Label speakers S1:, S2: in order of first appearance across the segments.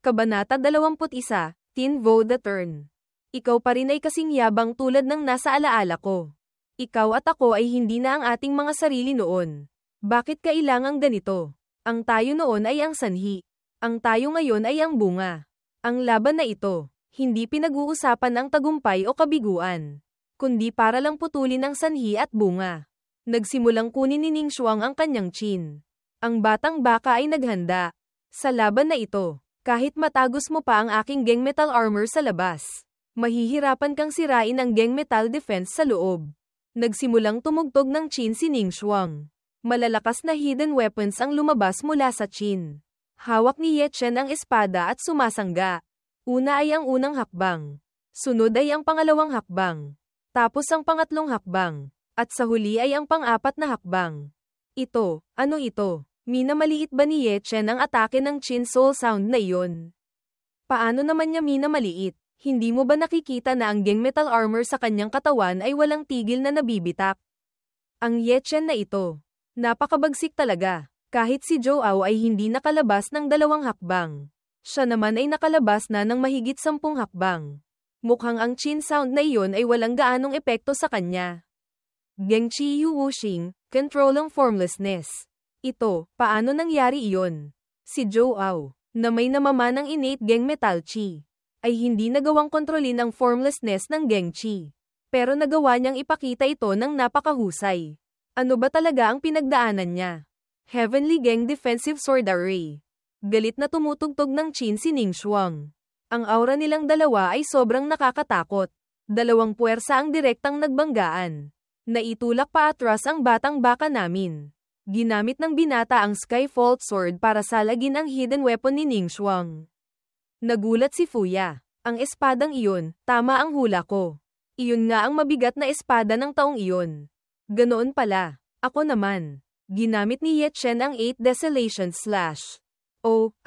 S1: Kabanata 21, Tin Vo the Turn. Ikaw pa rin ay kasing yabang tulad ng nasa alaala ko. Ikaw at ako ay hindi na ang ating mga sarili noon. Bakit kailangang ganito? Ang tayo noon ay ang sanhi. Ang tayo ngayon ay ang bunga. Ang laban na ito, hindi pinag-uusapan ang tagumpay o kabiguan, kundi para lang putulin ang sanhi at bunga. Nagsimulang kunin ni Ning Xuang ang kanyang chin. Ang batang baka ay naghanda. Sa laban na ito, kahit matagos mo pa ang aking Geng Metal Armor sa labas, mahihirapan kang sirain ang Geng Metal Defense sa loob. Nagsimulang tumugtog ng chin si Ning Xuang. Malalakas na hidden weapons ang lumabas mula sa chin. Hawak ni Ye Chen ang espada at sumasangga. Una ay ang unang hakbang. Sunod ay ang pangalawang hakbang. Tapos ang pangatlong hakbang. At sa huli ay ang pang-apat na hakbang. Ano ito? Minamaliit ba ni Ye Chen ang atake ng Chin Soul Sound na iyon? Paano naman niya minamaliit? Hindi mo ba nakikita na ang Geng Metal Armor sa kanyang katawan ay walang tigil na nabibitak? Ang Ye Chen na ito, napakabagsik talaga. Kahit si Joao ay hindi nakalabas ng 2 hakbang. Siya naman ay nakalabas na ng mahigit 10 hakbang. Mukhang ang Chin Sound na iyon ay walang gaanong epekto sa kanya. Geng Chi Yu Wuxing, control ang formlessness. Paano nangyari iyon? Si Joao, na may namamanang innate Geng Metal Chi, ay hindi nagawang kontrolin ang formlessness ng Geng Chi. Pero nagawa niyang ipakita ito ng napakahusay. Ano ba talaga ang pinagdaanan niya? Heavenly Geng Defensive Sword Array. Galit na tumutugtog ng chin si Ning Xuang. Ang aura nilang dalawa ay sobrang nakakatakot. 2 puwersa ang direktang nagbanggaan. Naitulak pa atras ang batang baka namin. Ginamit ng binata ang Sky Fault Sword para salagin ang hidden weapon ni Ning Xuang. Nagulat si Fuya. Ang espadang iyon, tama ang hula ko. Iyon nga ang mabigat na espada ng taong iyon. Ganoon pala. Ako naman. Ginamit ni Ye Chen ang 8 Desolation Slash.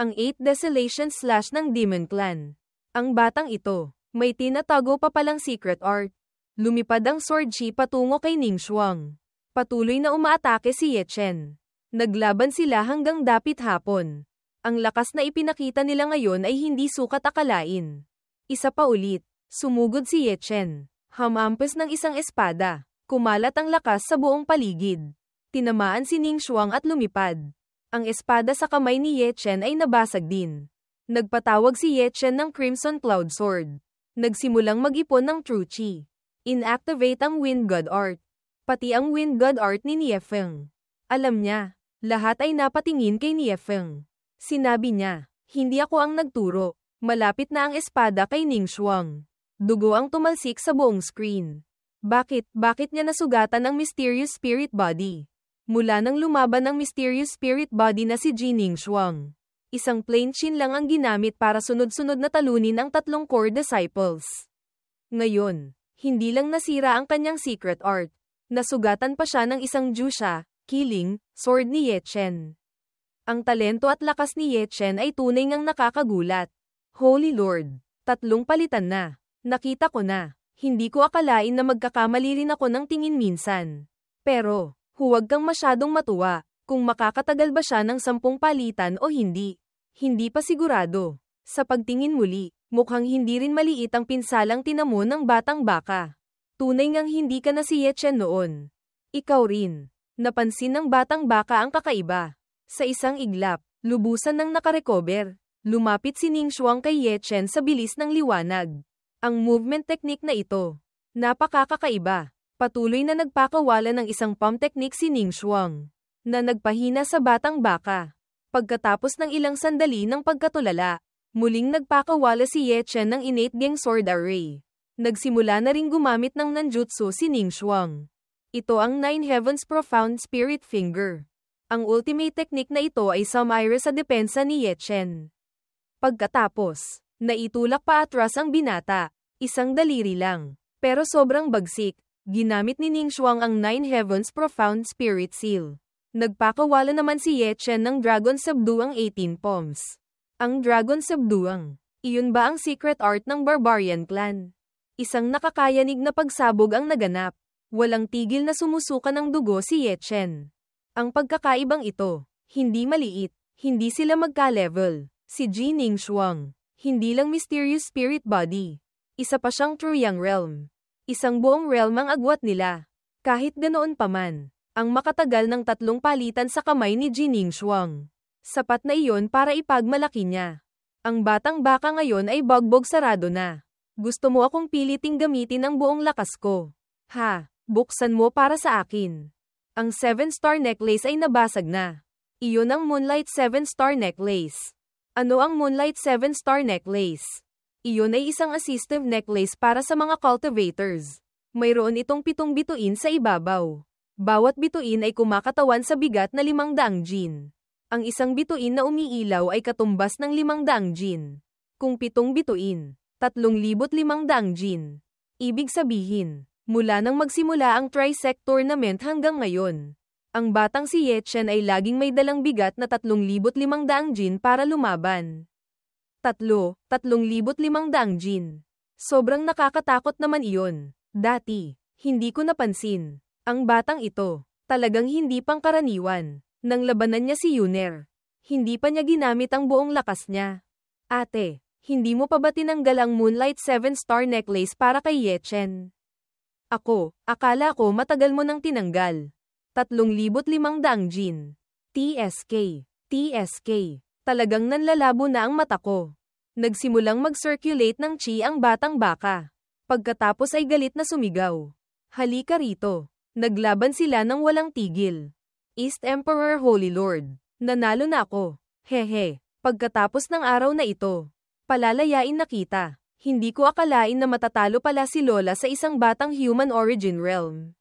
S1: Ang 8 Desolation Slash ng Demon Clan. Ang batang ito, may tinatago pa palang secret art. Lumipad ang sword chi patungo kay Ning Xuang. Patuloy na umaatake si Ye Chen. Naglaban sila hanggang dapit hapon. Ang lakas na ipinakita nila ngayon ay hindi sukat akalain. Isa pa ulit, sumugod si Ye Chen. Hamampes ng isang espada. Kumalat ang lakas sa buong paligid. Tinamaan si Ning Xuang at lumipad. Ang espada sa kamay ni Ye Chen ay nabasag din. Nagpatawag si Ye Chen ng Crimson Cloud Sword. Nagsimulang mag-ipon ng True Chi. Inactivate ang Wind God Art. Pati ang Wind God Art ni Niefeng. Alam niya, lahat ay napatingin kay Niefeng. Sinabi niya, hindi ako ang nagturo. Malapit na ang espada kay Ning Xuang. Dugo ang tumalsik sa buong screen. Bakit niya nasugatan ang Mysterious Spirit Body? Mula nang lumaban ang Mysterious Spirit Body na si Ning Xuang. Isang plain chin lang ang ginamit para sunod-sunod na talunin ang 3 core disciples. Ngayon, hindi lang nasira ang kanyang secret art. Nasugatan pa siya ng isang Jusha, killing, sword ni Ye Chen. Ang talento at lakas ni Ye Chen ay tunay ngang nakakagulat. Holy Lord, 3 palitan na. Nakita ko na. Hindi ko akalain na magkakamali rin ako ng tingin minsan. Pero, huwag kang masyadong matuwa, kung makakatagal ba siya ng 10 palitan o hindi. Hindi pa sigurado. Sa pagtingin muli, mukhang hindi rin maliit ang pinsalang tinamo ng batang baka. Tunay ngang hindi ka na si Ye Chen noon. Ikaw rin. Napansin ng batang baka ang kakaiba. Sa isang iglap, lubusan nang nakarecover. Lumapit si Ning Xuang kay Ye Chen sa bilis ng liwanag. Ang movement technique na ito, napakakaiba. Patuloy na nagpakawala ng isang palm technique si Ning Xuang, na nagpahina sa batang baka. Pagkatapos ng ilang sandali ng pagkatulala, muling nagpakawala si Ye Chen ng innate Geng Sword Array. Nagsimula na ring gumamit ng nanjutsu si Ning Xuang. Ito ang 9 Heavens Profound Spirit Finger. Ang ultimate technique na ito ay sumire sa depensa ni Ye Chen. Pagkatapos, naitulak pa atras ang binata. Isang daliri lang. Pero sobrang bagsik. Ginamit ni Ning Xuang ang 9 Heavens Profound Spirit Seal. Nagpakawala naman si Ye Chen ng Dragon Subduang 18 Palms. Ang Dragon Subduang, iyon ba ang secret art ng Barbarian Clan? Isang nakakayanig na pagsabog ang naganap. Walang tigil na sumusuka ng dugo si Ye Chen. Ang pagkakaibang ito, hindi maliit, hindi sila magka-level. Si Jining Shuang. Hindi lang mysterious spirit body. Isa pa siyang true young realm. Isang buong realm ang agwat nila. Kahit ganoon pa man, ang makatagal ng 3 palitan sa kamay ni Jining Shuang. Sapat na iyon para ipagmalaki niya. Ang batang baka ngayon ay bogbog sarado na. Gusto mo akong piliting gamitin ang buong lakas ko. Ha, buksan mo para sa akin. Ang 7-star necklace ay nabasag na. Iyon ang Moonlight 7-star necklace. Ano ang Moonlight 7-star necklace? Iyon ay isang assistive necklace para sa mga cultivators. Mayroon itong 7 bituin sa ibabaw. Bawat bituin ay kumakatawan sa bigat na 500 jin. Ang isang bituin na umiilaw ay katumbas ng 500 jin. Kung 7 bituin, 3,500 jin. Ibig sabihin, mula nang magsimula ang Trisect Tournament hanggang ngayon, ang batang si Ye Chen ay laging may dalang bigat na 3,500 jin para lumaban. 3,500 jin. Sobrang nakakatakot naman iyon. Dati, hindi ko napansin. Ang batang ito, talagang hindi pangkaraniwan. Nang labanan niya si Yuner, hindi pa niya ginamit ang buong lakas niya. Ate, hindi mo pa ba tinanggal ang Moonlight 7-star necklace para kay Ye Chen? Akala ko matagal mo nang tinanggal. 3,500 jin. TSK. Talagang nanlalabo na ang mata ko. Nagsimulang mag-circulate ng chi ang batang baka. Pagkatapos ay galit na sumigaw. Halika rito. Naglaban sila ng walang tigil. East Emperor Holy Lord. Nanalo na ako. Hehe. Pagkatapos ng araw na ito, palalayain na kita. Hindi ko akalain na matatalo pala si Lola sa isang batang human origin realm.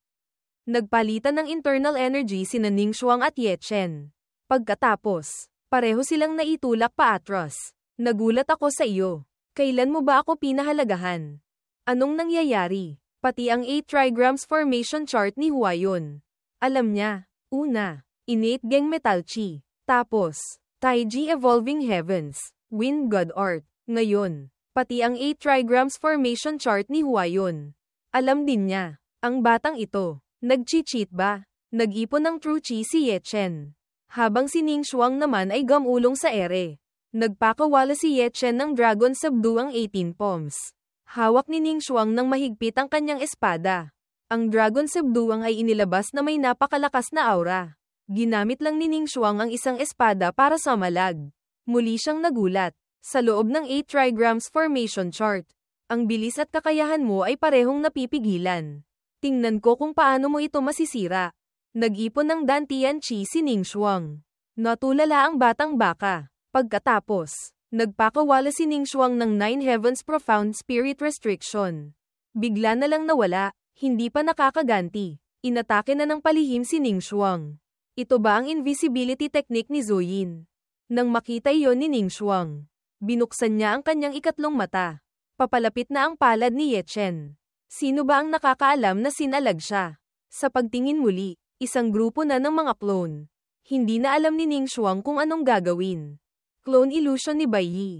S1: Nagpalitan ng internal energy sina Ning Shuang at Ye Chen. Pagkatapos, pareho silang naitulak paatras. Nagulat ako sa iyo. Kailan mo ba ako pinahalagahan? Anong nangyayari? Pati ang 8 trigrams formation chart ni Huayon. Alam niya. Una, innate Geng Metal Chi. Tapos, Taiji Evolving Heavens, Wind God Art. Ngayon, pati ang 8 trigrams formation chart ni Huayon. Alam din niya. Ang batang ito. Nag-cheat ba? Nag-ipon ng true chi si Ye Chen. Habang si Ning Shuang naman ay gamulong sa ere. Nagpakawala si Ye Chen ng Dragon Subdue ang 18 palms. Hawak ni Ning Shuang ng mahigpit ang kanyang espada. Ang Dragon Subdue ay inilabas na may napakalakas na aura. Ginamit lang ni Ning Shuang ang isang espada para sa malag. Muli siyang nagulat. Sa loob ng 8 trigrams formation chart, ang bilis at kakayahan mo ay parehong napipigilan. Tingnan ko kung paano mo ito masisira. Nag-ipon ng Dantian Chi si Ning Shuang. Natulala ang batang baka. Pagkatapos, nagpakawala si Ning Shuang ng 9 Heavens Profound Spirit Restriction. Bigla na lang nawala, hindi pa nakakaganti. Inatake na ng palihim si Ning Shuang. Ito ba ang invisibility technique ni Zoyin? Nang makita iyon ni Ning Shuang, binuksan niya ang kanyang ikatlong mata. Papalapit na ang palad ni Ye Chen. Sino ba ang nakakaalam na sinalag siya? Sa pagtingin muli, isang grupo na ng mga clone. Hindi na alam ni Ning Shuang kung anong gagawin. Clone illusion ni Bai Yi.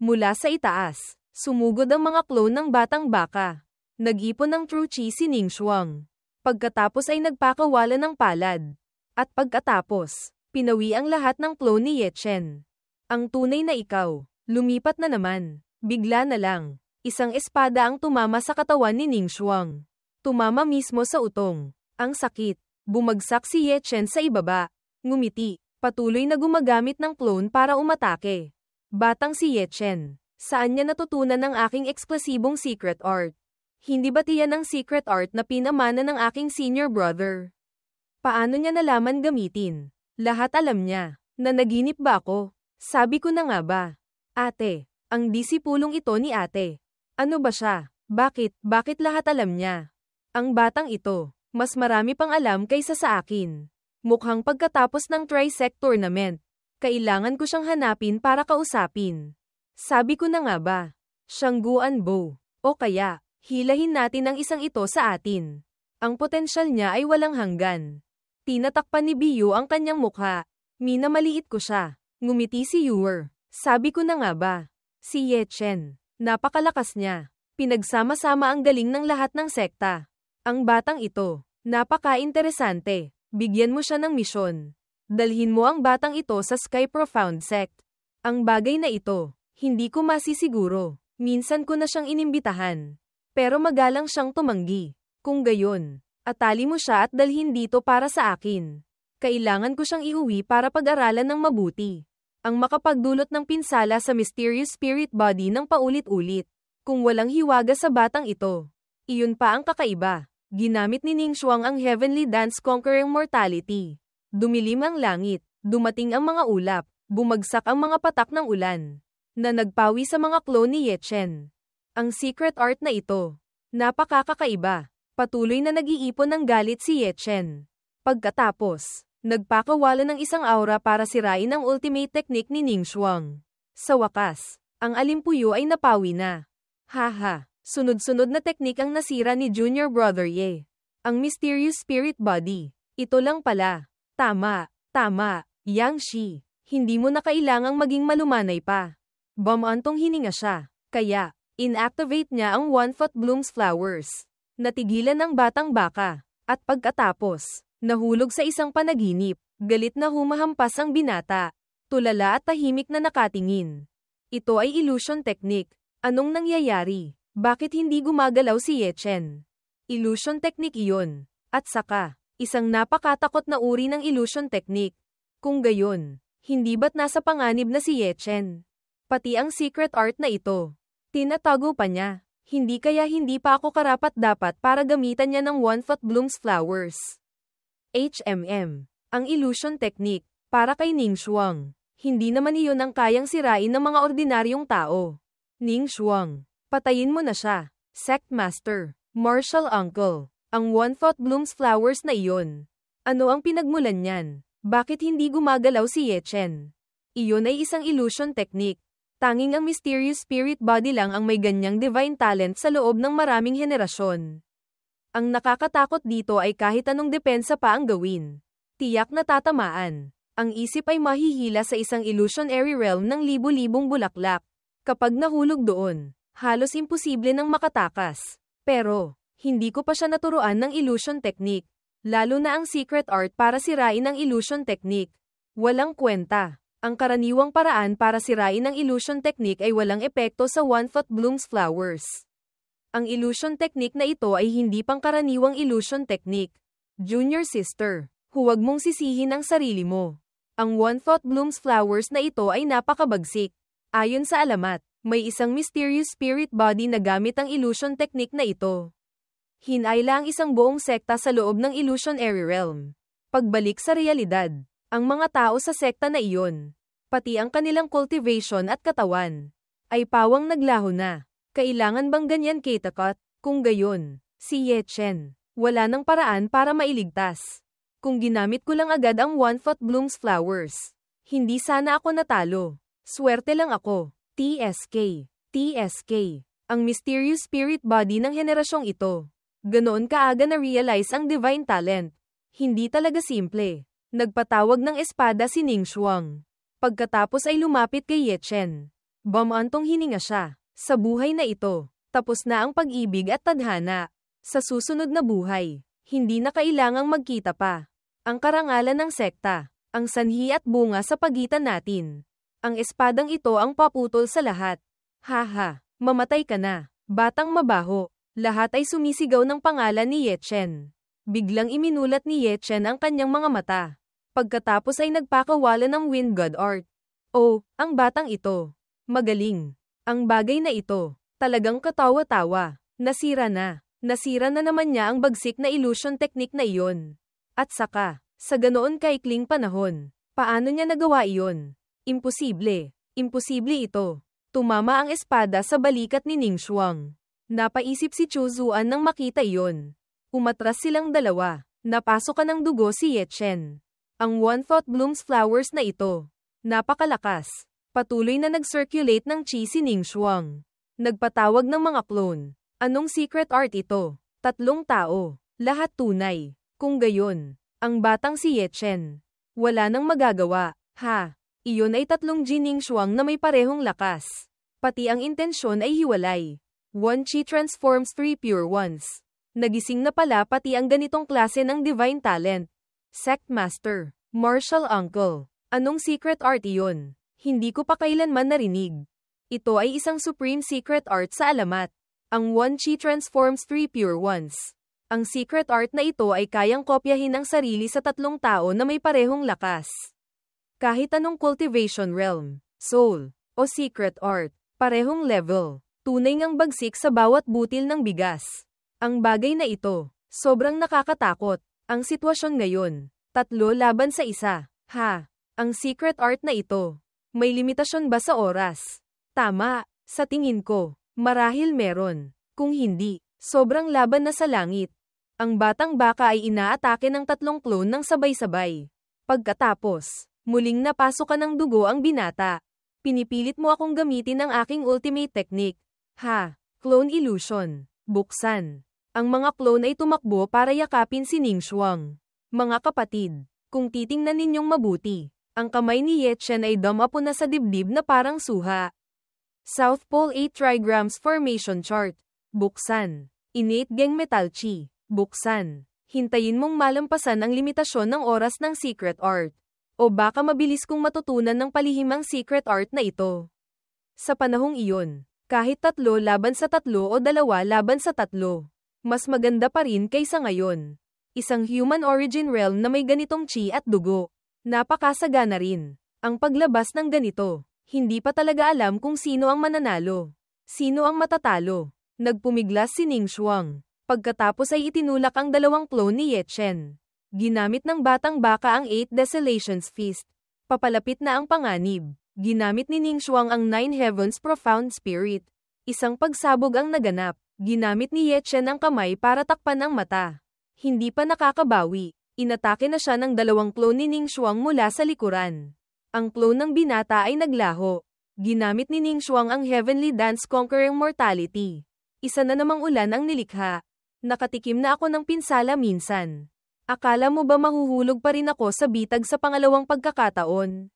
S1: Mula sa itaas, sumugod ang mga clone ng batang baka. Nag-ipon ng true chi si Ning Shuang. Pagkatapos ay nagpakawala ng palad. At pagkatapos, pinawi ang lahat ng clone ni Ye Chen. Ang tunay na ikaw, lumipat na naman. Bigla na lang. Isang espada ang tumama sa katawan ni Ning Shuang. Tumama mismo sa utong. Ang sakit. Bumagsak si Ye Chen sa ibaba. Ngumiti. Patuloy na gumagamit ng clone para umatake. Batang si Ye Chen. Saan niya natutunan ang aking eksklusibong secret art? Hindi ba tiyan ang secret art na pinamana ng aking senior brother? Paano niya nalaman gamitin? Lahat alam niya. Nanaginip ba ako? Sabi ko na nga ba? Ate. Ang disipulong ito ni ate. Ano ba siya? Bakit lahat alam niya? Ang batang ito, mas marami pang alam kaysa sa akin. Mukhang pagkatapos ng Trisect Tournament, kailangan ko siyang hanapin para kausapin. Sabi ko na nga ba? Shangguan Bo. O kaya, hilahin natin ang isang ito sa atin. Ang potensyal niya ay walang hanggan. Tinatakpan ni Biyu ang kanyang mukha. Minamaliit ko siya. Ngumiti si Yuer. Sabi ko na nga ba? Si Ye Chen. Napakalakas niya. Pinagsama-sama ang galing ng lahat ng sekta. Ang batang ito, napaka-interesante. Bigyan mo siya ng misyon. Dalhin mo ang batang ito sa Sky Profound Sect. Ang bagay na ito, hindi ko masisiguro. Minsan ko na siyang inimbitahan. Pero magalang siyang tumanggi. Kung gayon, atali mo siya at dalhin dito para sa akin. Kailangan ko siyang iuwi para pag-aralan ng mabuti. Ang makapagdulot ng pinsala sa mysterious spirit body ng paulit-ulit. Kung walang hiwaga sa batang ito. Iyon pa ang kakaiba. Ginamit ni Ning Xuang ang Heavenly Dance conquering mortality. Dumilim ang langit, dumating ang mga ulap, bumagsak ang mga patak ng ulan, na nagpawi sa mga clone ni Ye Chen. Ang secret art na ito, napakakaiba. Patuloy na nag-iipon ng galit si Ye Chen. Pagkatapos, nagpakawala ng isang aura para sirain ang ultimate technique ni Ning Xuang. Sa wakas, ang alimpuyo ay napawi na. Haha, sunod-sunod na teknik ang nasira ni Junior Brother Ye. Ang mysterious spirit body. Ito lang pala. Tama, Yang Shi. Hindi mo na kailangang maging malumanay pa. Bumantong hininga siya. Kaya, inactivate niya ang One-Foot Bloom's flowers. Natigilan ng batang baka. At pagkatapos, nahulog sa isang panaginip. Galit na humahampas ang binata. Tulala at tahimik na nakatingin. Ito ay illusion technique. Anong nangyayari? Bakit hindi gumagalaw si Ye Chen? Illusion technique iyon. At saka, isang napakatakot na uri ng illusion technique. Kung gayon, hindi ba't nasa panganib na si Ye Chen? Pati ang secret art na ito. Tinatago pa niya. Hindi kaya hindi pa ako karapat-dapat para gamitan niya ng One-Foot Bloom's flowers. Ang illusion technique, para kay Ning Xuang. Hindi naman iyon ang kayang sirain ng mga ordinaryong tao. Ning Xuang, patayin mo na siya. Sect Master, Martial Uncle, ang One-Foot Bloom's flowers na iyon. Ano ang pinagmulan niyan? Bakit hindi gumagalaw si Ye Chen? Iyon ay isang illusion technique. Tanging ang mysterious spirit body lang ang may ganyang divine talent sa loob ng maraming henerasyon. Ang nakakatakot dito ay kahit anong depensa pa ang gawin. Tiyak na tatamaan. Ang isip ay mahihila sa isang illusionary realm ng libu-libong bulaklak. Kapag nahulog doon, halos imposible nang makatakas. Pero, hindi ko pa siya naturuan ng illusion technique. Lalo na ang secret art para sirain ang illusion technique. Walang kwenta. Ang karaniwang paraan para sirain ang illusion technique ay walang epekto sa One-Foot Bloom's flowers. Ang illusion technique na ito ay hindi pangkaraniwang illusion technique. Junior sister, huwag mong sisihin ang sarili mo. Ang One-Foot Bloom's flowers na ito ay napakabagsik. Ayon sa alamat, may isang mysterious spirit body na gamit ang illusion technique na ito. Hinayla ang isang buong sekta sa loob ng illusionary realm. Pagbalik sa realidad, ang mga tao sa sekta na iyon, pati ang kanilang cultivation at katawan, ay pawang naglaho na. Kailangan bang ganyan katakot? Kung gayon, si Ye Chen, wala nang paraan para mailigtas. Kung ginamit ko lang agad ang One-Foot Bloom's flowers, hindi sana ako natalo. Swerte lang ako. TSK, ang mysterious spirit body ng henerasyong ito. Ganoon kaaga na-realize ang divine talent. Hindi talaga simple. Nagpatawag ng espada si Ning Xuang. Pagkatapos ay lumapit kay Ye Chen. Bumantong hininga siya. Sa buhay na ito, tapos na ang pag-ibig at tadhana. Sa susunod na buhay, hindi na kailangang magkita pa. Ang karangalan ng sekta, ang sanhi at bunga sa pagitan natin. Ang espadang ito ang paputol sa lahat. Haha, mamatay ka na, batang mabaho. Lahat ay sumisigaw ng pangalan ni Ye Chen. Biglang iminulat ni Ye Chen ang kanyang mga mata. Pagkatapos ay nagpakawala ng Wind God Art. Oh, ang batang ito. Magaling. Ang bagay na ito, talagang katawa-tawa. Nasira na. Nasira na naman niya ang bagsik na illusion technique na iyon. At saka, sa ganoon kaikling panahon, paano niya nagawa iyon? Imposible. Imposible ito. Tumama ang espada sa balikat ni Ning Xuang. Napaisip si Chu Zuan nang makita iyon. Umatras silang dalawa. Napasok ng dugo si Ye Chen. Ang One-Foot Bloom's flowers na ito. Napakalakas. Patuloy na nag-circulate ng chi si Ning Xuang. Nagpatawag ng mga clone. Anong secret art ito? 3 tao. Lahat tunay. Kung gayon, ang batang si Ye Chen. Wala nang magagawa. Ha? Iyon ay 3 Ning Xuang na may parehong lakas. Pati ang intensyon ay hiwalay. 1 chi transforms 3 pure ones. Nagising na pala pati ang ganitong klase ng divine talent. Sect Master, Martial Uncle, anong secret art iyon? Hindi ko pa kailanman narinig. Ito ay isang supreme secret art sa alamat. Ang One Chi transforms 3 pure ones. Ang secret art na ito ay kayang kopyahin ang sarili sa 3 tao na may parehong lakas. Kahit anong cultivation realm, soul, o secret art, parehong level. Tunay ngang bagsik sa bawat butil ng bigas. Ang bagay na ito, sobrang nakakatakot. Ang sitwasyon ngayon, 3 laban sa 1. Ha, ang secret art na ito. May limitasyon ba sa oras? Tama, sa tingin ko, marahil meron. Kung hindi, sobrang laban na sa langit. Ang batang baka ay inaatake ng 3 clone ng sabay-sabay. Pagkatapos, muling napasok ng dugo ang binata. Pinipilit mo akong gamitin ang aking ultimate technique. Ha, clone illusion. Buksan. Ang mga clone ay tumakbo para yakapin si Ningxuang. Mga kapatid, kung titingnan ninyong mabuti, ang kamay ni Ye Chen ay dumapo na sa dibdib na parang suha. South Pole 8 Trigrams Formation Chart. Buksan. Innate Geng Metal Chi. Buksan. Hintayin mong malampasan ang limitasyon ng oras ng secret art. O baka mabilis kong matutunan ng palihimang secret art na ito. Sa panahong iyon, kahit 3 laban sa 3 o 2 laban sa 3, mas maganda pa rin kaysa ngayon. Isang human origin realm na may ganitong chi at dugo. Napakasagana rin. Ang paglabas ng ganito, hindi pa talaga alam kung sino ang mananalo. Sino ang matatalo. Nagpumiglas si Ningxuang. Pagkatapos ay itinulak ang 2 clone ni Ye Chen. Ginamit ng batang baka ang 8 Desolations Feast. Papalapit na ang panganib. Ginamit ni Ningxuang ang 9 Heavens Profound Spirit. Isang pagsabog ang naganap. Ginamit ni Ye Chen ang kamay para takpan ang mata. Hindi pa nakakabawi. Inatake na siya ng 2 clone ni Ningxuang mula sa likuran. Ang clone ng binata ay naglaho. Ginamit ni Ningxuang ang Heavenly Dance Conquering Mortality. Isa na namang ulan ang nilikha. Nakatikim na ako ng pinsala minsan. Akala mo ba mahuhulog pa rin ako sa bitag sa pangalawang pagkakataon?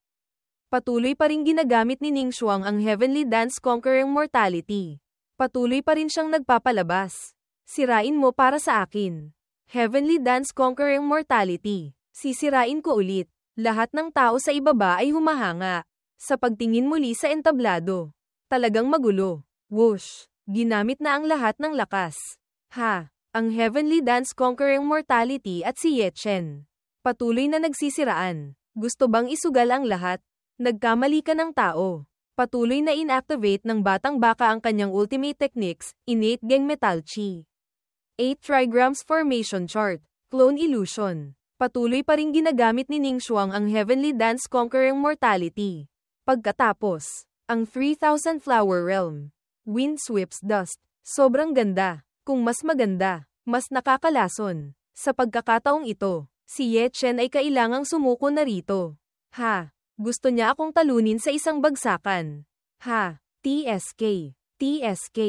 S1: Patuloy pa rin ginagamit ni Ningxuang ang Heavenly Dance Conquering Mortality. Patuloy pa rin siyang nagpapalabas. Sirain mo para sa akin. Heavenly Dance Conquering Mortality. Sisirain ko ulit. Lahat ng tao sa ibaba ay humahanga. Sa pagtingin muli sa entablado. Talagang magulo. Whoosh. Ginamit na ang lahat ng lakas. Ha. Ang Heavenly Dance Conquering Mortality at si Ye Chen. Patuloy na nagsisiraan. Gusto bang isugal ang lahat? Nagkamali ka ng tao. Patuloy na inactivate ng batang baka ang kanyang ultimate techniques, Innate Geng Metal Chi. 8 Trigrams Formation Chart. Clone Illusion. Patuloy pa rin ginagamit ni Ningxuang ang Heavenly Dance Conquering Mortality. Pagkatapos, ang 3,000 Flower Realm. Wind Sweeps Dust. Sobrang ganda. Kung mas maganda, mas nakakalason. Sa pagkakataong ito, si Ye Chen ay kailangang sumuko na rito. Ha! Gusto niya akong talunin sa isang bagsakan. Ha! TSK. TSK.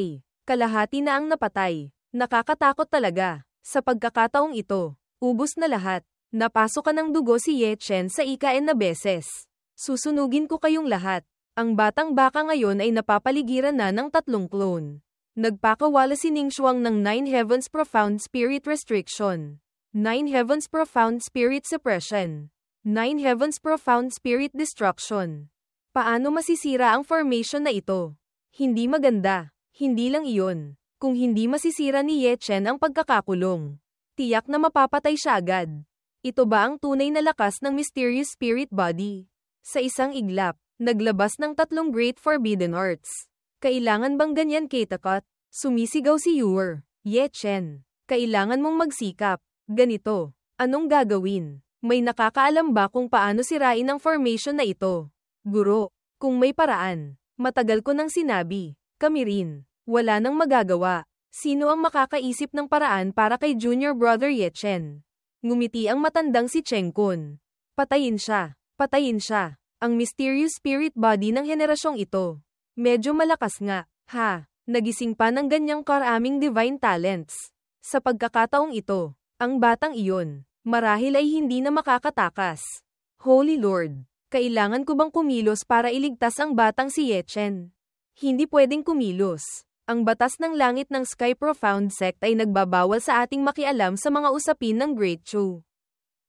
S1: Kalahati na ang napatay. Nakakatakot talaga. Sa pagkakataong ito, ubos na lahat. Napasok ka ng dugo si Ye Chen sa ika-n na beses. Susunugin ko kayong lahat. Ang batang baka ngayon ay napapaligiran na ng 3 clone. Nagpakawala si Ningxuang ng 9 Heavens Profound Spirit Restriction. 9 Heavens Profound Spirit Suppression. 9 Heavens Profound Spirit Destruction. Paano masisira ang formation na ito? Hindi maganda. Hindi lang iyon. Kung hindi masisira ni Ye Chen ang pagkakakulong, tiyak na mapapatay siya agad. Ito ba ang tunay na lakas ng Mysterious Spirit Body? Sa isang iglap, naglabas ng 3 Great Forbidden Arts. Kailangan bang ganyan Ketakot? Sumisigaw si Yuer. Ye Chen, kailangan mong magsikap. Ganito. Anong gagawin? May nakakaalam ba kung paano sirain ang formation na ito? Guro, kung may paraan. Matagal ko nang sinabi. Kami rin. Wala nang magagawa. Sino ang makakaisip ng paraan para kay Junior Brother Ye Chen? Ngumiti ang matandang si Cheng Kun. Patayin siya. Patayin siya. Ang mysterious spirit body ng henerasyong ito. Medyo malakas nga. Ha, nagising pa ng ganyang karaming divine talents. Sa pagkakataong ito, ang batang iyon, marahil ay hindi na makakatakas. Holy Lord, kailangan ko bang kumilos para iligtas ang batang si Ye Chen? Hindi pwedeng kumilos. Ang batas ng langit ng Sky Profound Sect ay nagbabawal sa ating makialam sa mga usapin ng Great Chu.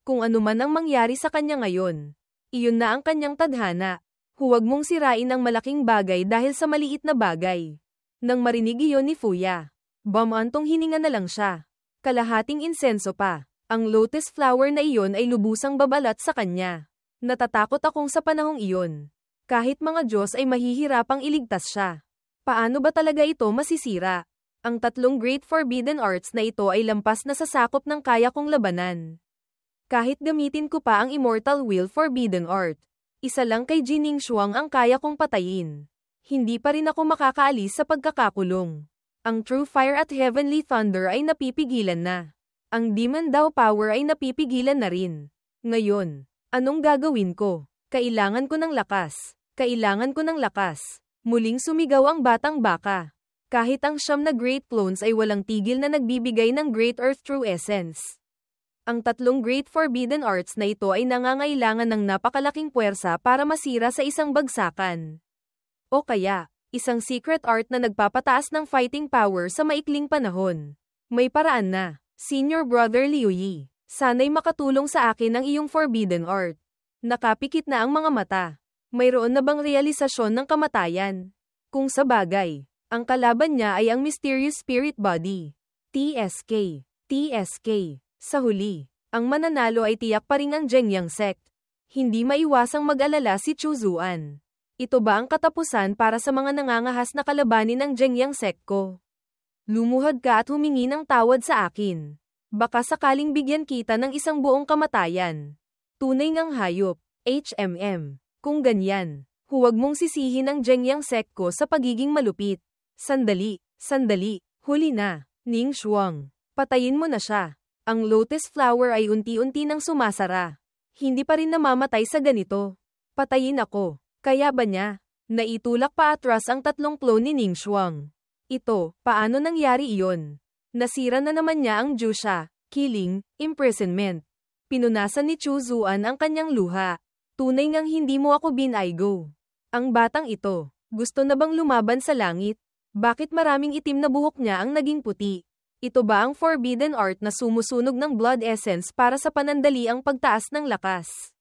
S1: Kung ano man ang mangyari sa kanya ngayon, iyon na ang kanyang tadhana. Huwag mong sirain ang malaking bagay dahil sa maliit na bagay. Nang marinig iyon ni Fuya, bumantong hininga na lang siya. Kalahating insenso pa. Ang lotus flower na iyon ay lubusang babalat sa kanya. Natatakot akong sa panahong iyon. Kahit mga Diyos ay mahihirapang iligtas siya. Paano ba talaga ito masisira? Ang tatlong Great Forbidden Arts na ito ay lampas na sa sakop ng kaya kong labanan. Kahit gamitin ko pa ang Immortal Will Forbidden Art, isa lang kay Jining Shuang ang kaya kong patayin. Hindi pa rin ako makakaalis sa pagkakakulong. Ang True Fire at Heavenly Thunder ay napipigilan na. Ang Demon Dao Power ay napipigilan na rin. Ngayon, anong gagawin ko? Kailangan ko ng lakas. Kailangan ko ng lakas. Muling sumigaw ang batang baka. Kahit ang 9 na Great Clones ay walang tigil na nagbibigay ng Great Earth True Essence. Ang tatlong Great Forbidden Arts na ito ay nangangailangan ng napakalaking puwersa para masira sa isang bagsakan. O kaya, isang secret art na nagpapataas ng fighting power sa maikling panahon. May paraan na. Senior Brother Liu Yi, sana'y makatulong sa akin ang iyong forbidden art. Nakapikit na ang mga mata. Mayroon na bang realisasyon ng kamatayan? Kung sa bagay, ang kalaban niya ay ang Mysterious Spirit Body. TSK. TSK. Sa huli, ang mananalo ay tiyak pa rin ang Zhengyang Sect. Hindi maiwasang mag-alala si Chu Zuan. Ito ba ang katapusan para sa mga nangangahas na kalabanin ng Zhengyang Sect ko? Lumuhod ka at humingi ng tawad sa akin. Baka sakaling bigyan kita ng isang buong kamatayan. Tunay ngang hayop, HMM. Kung ganyan, huwag mong sisihin ang Zhengyang Sect ko sa pagiging malupit. Sandali, sandali, huli na, Ning Shuang. Patayin mo na siya. Ang lotus flower ay unti-unti nang sumasara. Hindi pa rin namamatay sa ganito. Patayin ako. Kaya ba niya? Naitulak pa atras ang tatlong clone ni Ning Shuang. Ito, paano nangyari iyon? Nasira na naman niya ang Jusha, killing, imprisonment. Pinunasan ni Chu Zuan ang kanyang luha. Tunay ngang hindi mo ako binaygo. Ang batang ito, gusto na bang lumaban sa langit? Bakit maraming itim na buhok niya ang naging puti? Ito ba ang forbidden art na sumusunog ng blood essence para sa panandaliang pagtaas ng lakas?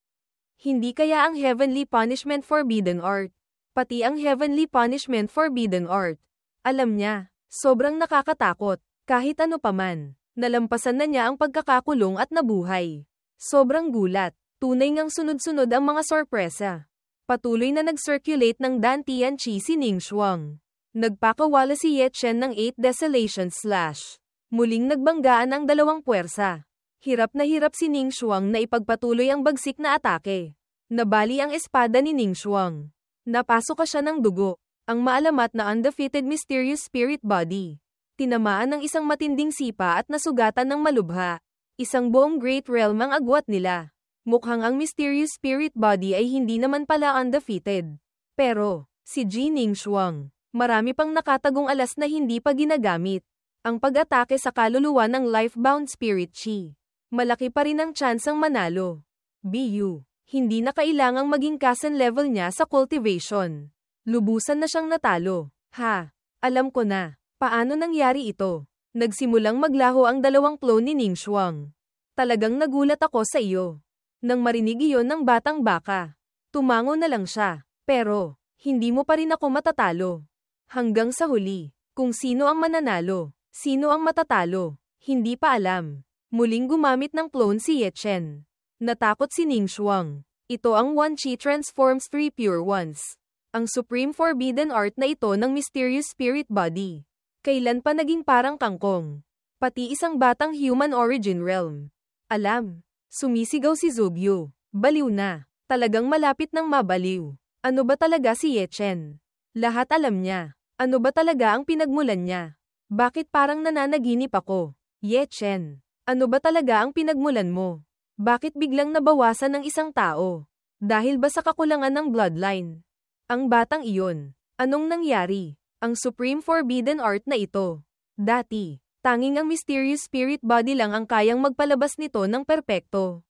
S1: Hindi kaya ang heavenly punishment forbidden art? Pati ang heavenly punishment forbidden art. Alam niya, sobrang nakakatakot. Kahit ano paman, nalampasan na niya ang pagkakakulong at nabuhay. Sobrang gulat. Tunay ngang sunod-sunod ang mga sorpresa. Patuloy na nag-circulate ng Dantian Chi si Ning Shuang. Nagpakawala si Ye Chen ng 8 Desolation Slash. Muling nagbanggaan ang dalawang puwersa. Hirap na hirap si Ning Shuang na ipagpatuloy ang bagsik na atake. Nabali ang espada ni Ning Shuang. Napasok ka siya ng dugo. Ang maalamat na undefeated mysterious spirit body. Tinamaan ng isang matinding sipa at nasugatan ng malubha. Isang buong great realm ang agwat nila. Mukhang ang mysterious spirit body ay hindi naman pala undefeated. Pero, si Jining Shuang, marami pang nakatagong alas na hindi pa ginagamit. Ang pag-atake sa kaluluwa ng life-bound spirit chi. Malaki pa rin ang tsansang manalo. BU, hindi na kailangang maging kasan level niya sa cultivation. Lubusan na siyang natalo. Ha, alam ko na. Paano nangyari ito? Nagsimulang maglaho ang dalawang clone ni Ning Shuang. Talagang nagulat ako sa iyo. Nang marinig iyon ng batang baka, tumango na lang siya. Pero, hindi mo pa rin ako matatalo. Hanggang sa huli, kung sino ang mananalo, sino ang matatalo, hindi pa alam. Muling gumamit ng clone si Ye Chen. Natakot si Ning Shuang. Ito ang One Chi transforms 3 pure ones. Ang supreme forbidden art na ito ng mysterious spirit body. Kailan pa naging parang kangkong? Pati isang batang human origin realm. Alam, sumisigaw si Zubyu. Baliw na. Talagang malapit ng mabaliw. Ano ba talaga si Ye Chen? Lahat alam niya. Ano ba talaga ang pinagmulan niya? Bakit parang nananaginip ako? Ye Chen, ano ba talaga ang pinagmulan mo? Bakit biglang nabawasan ng isang tao? Dahil ba sa kakulangan ng bloodline? Ang batang iyon, anong nangyari? Ang supreme forbidden art na ito. Dati, tanging ang mysterious spirit body lang ang kayang magpalabas nito ng perpekto.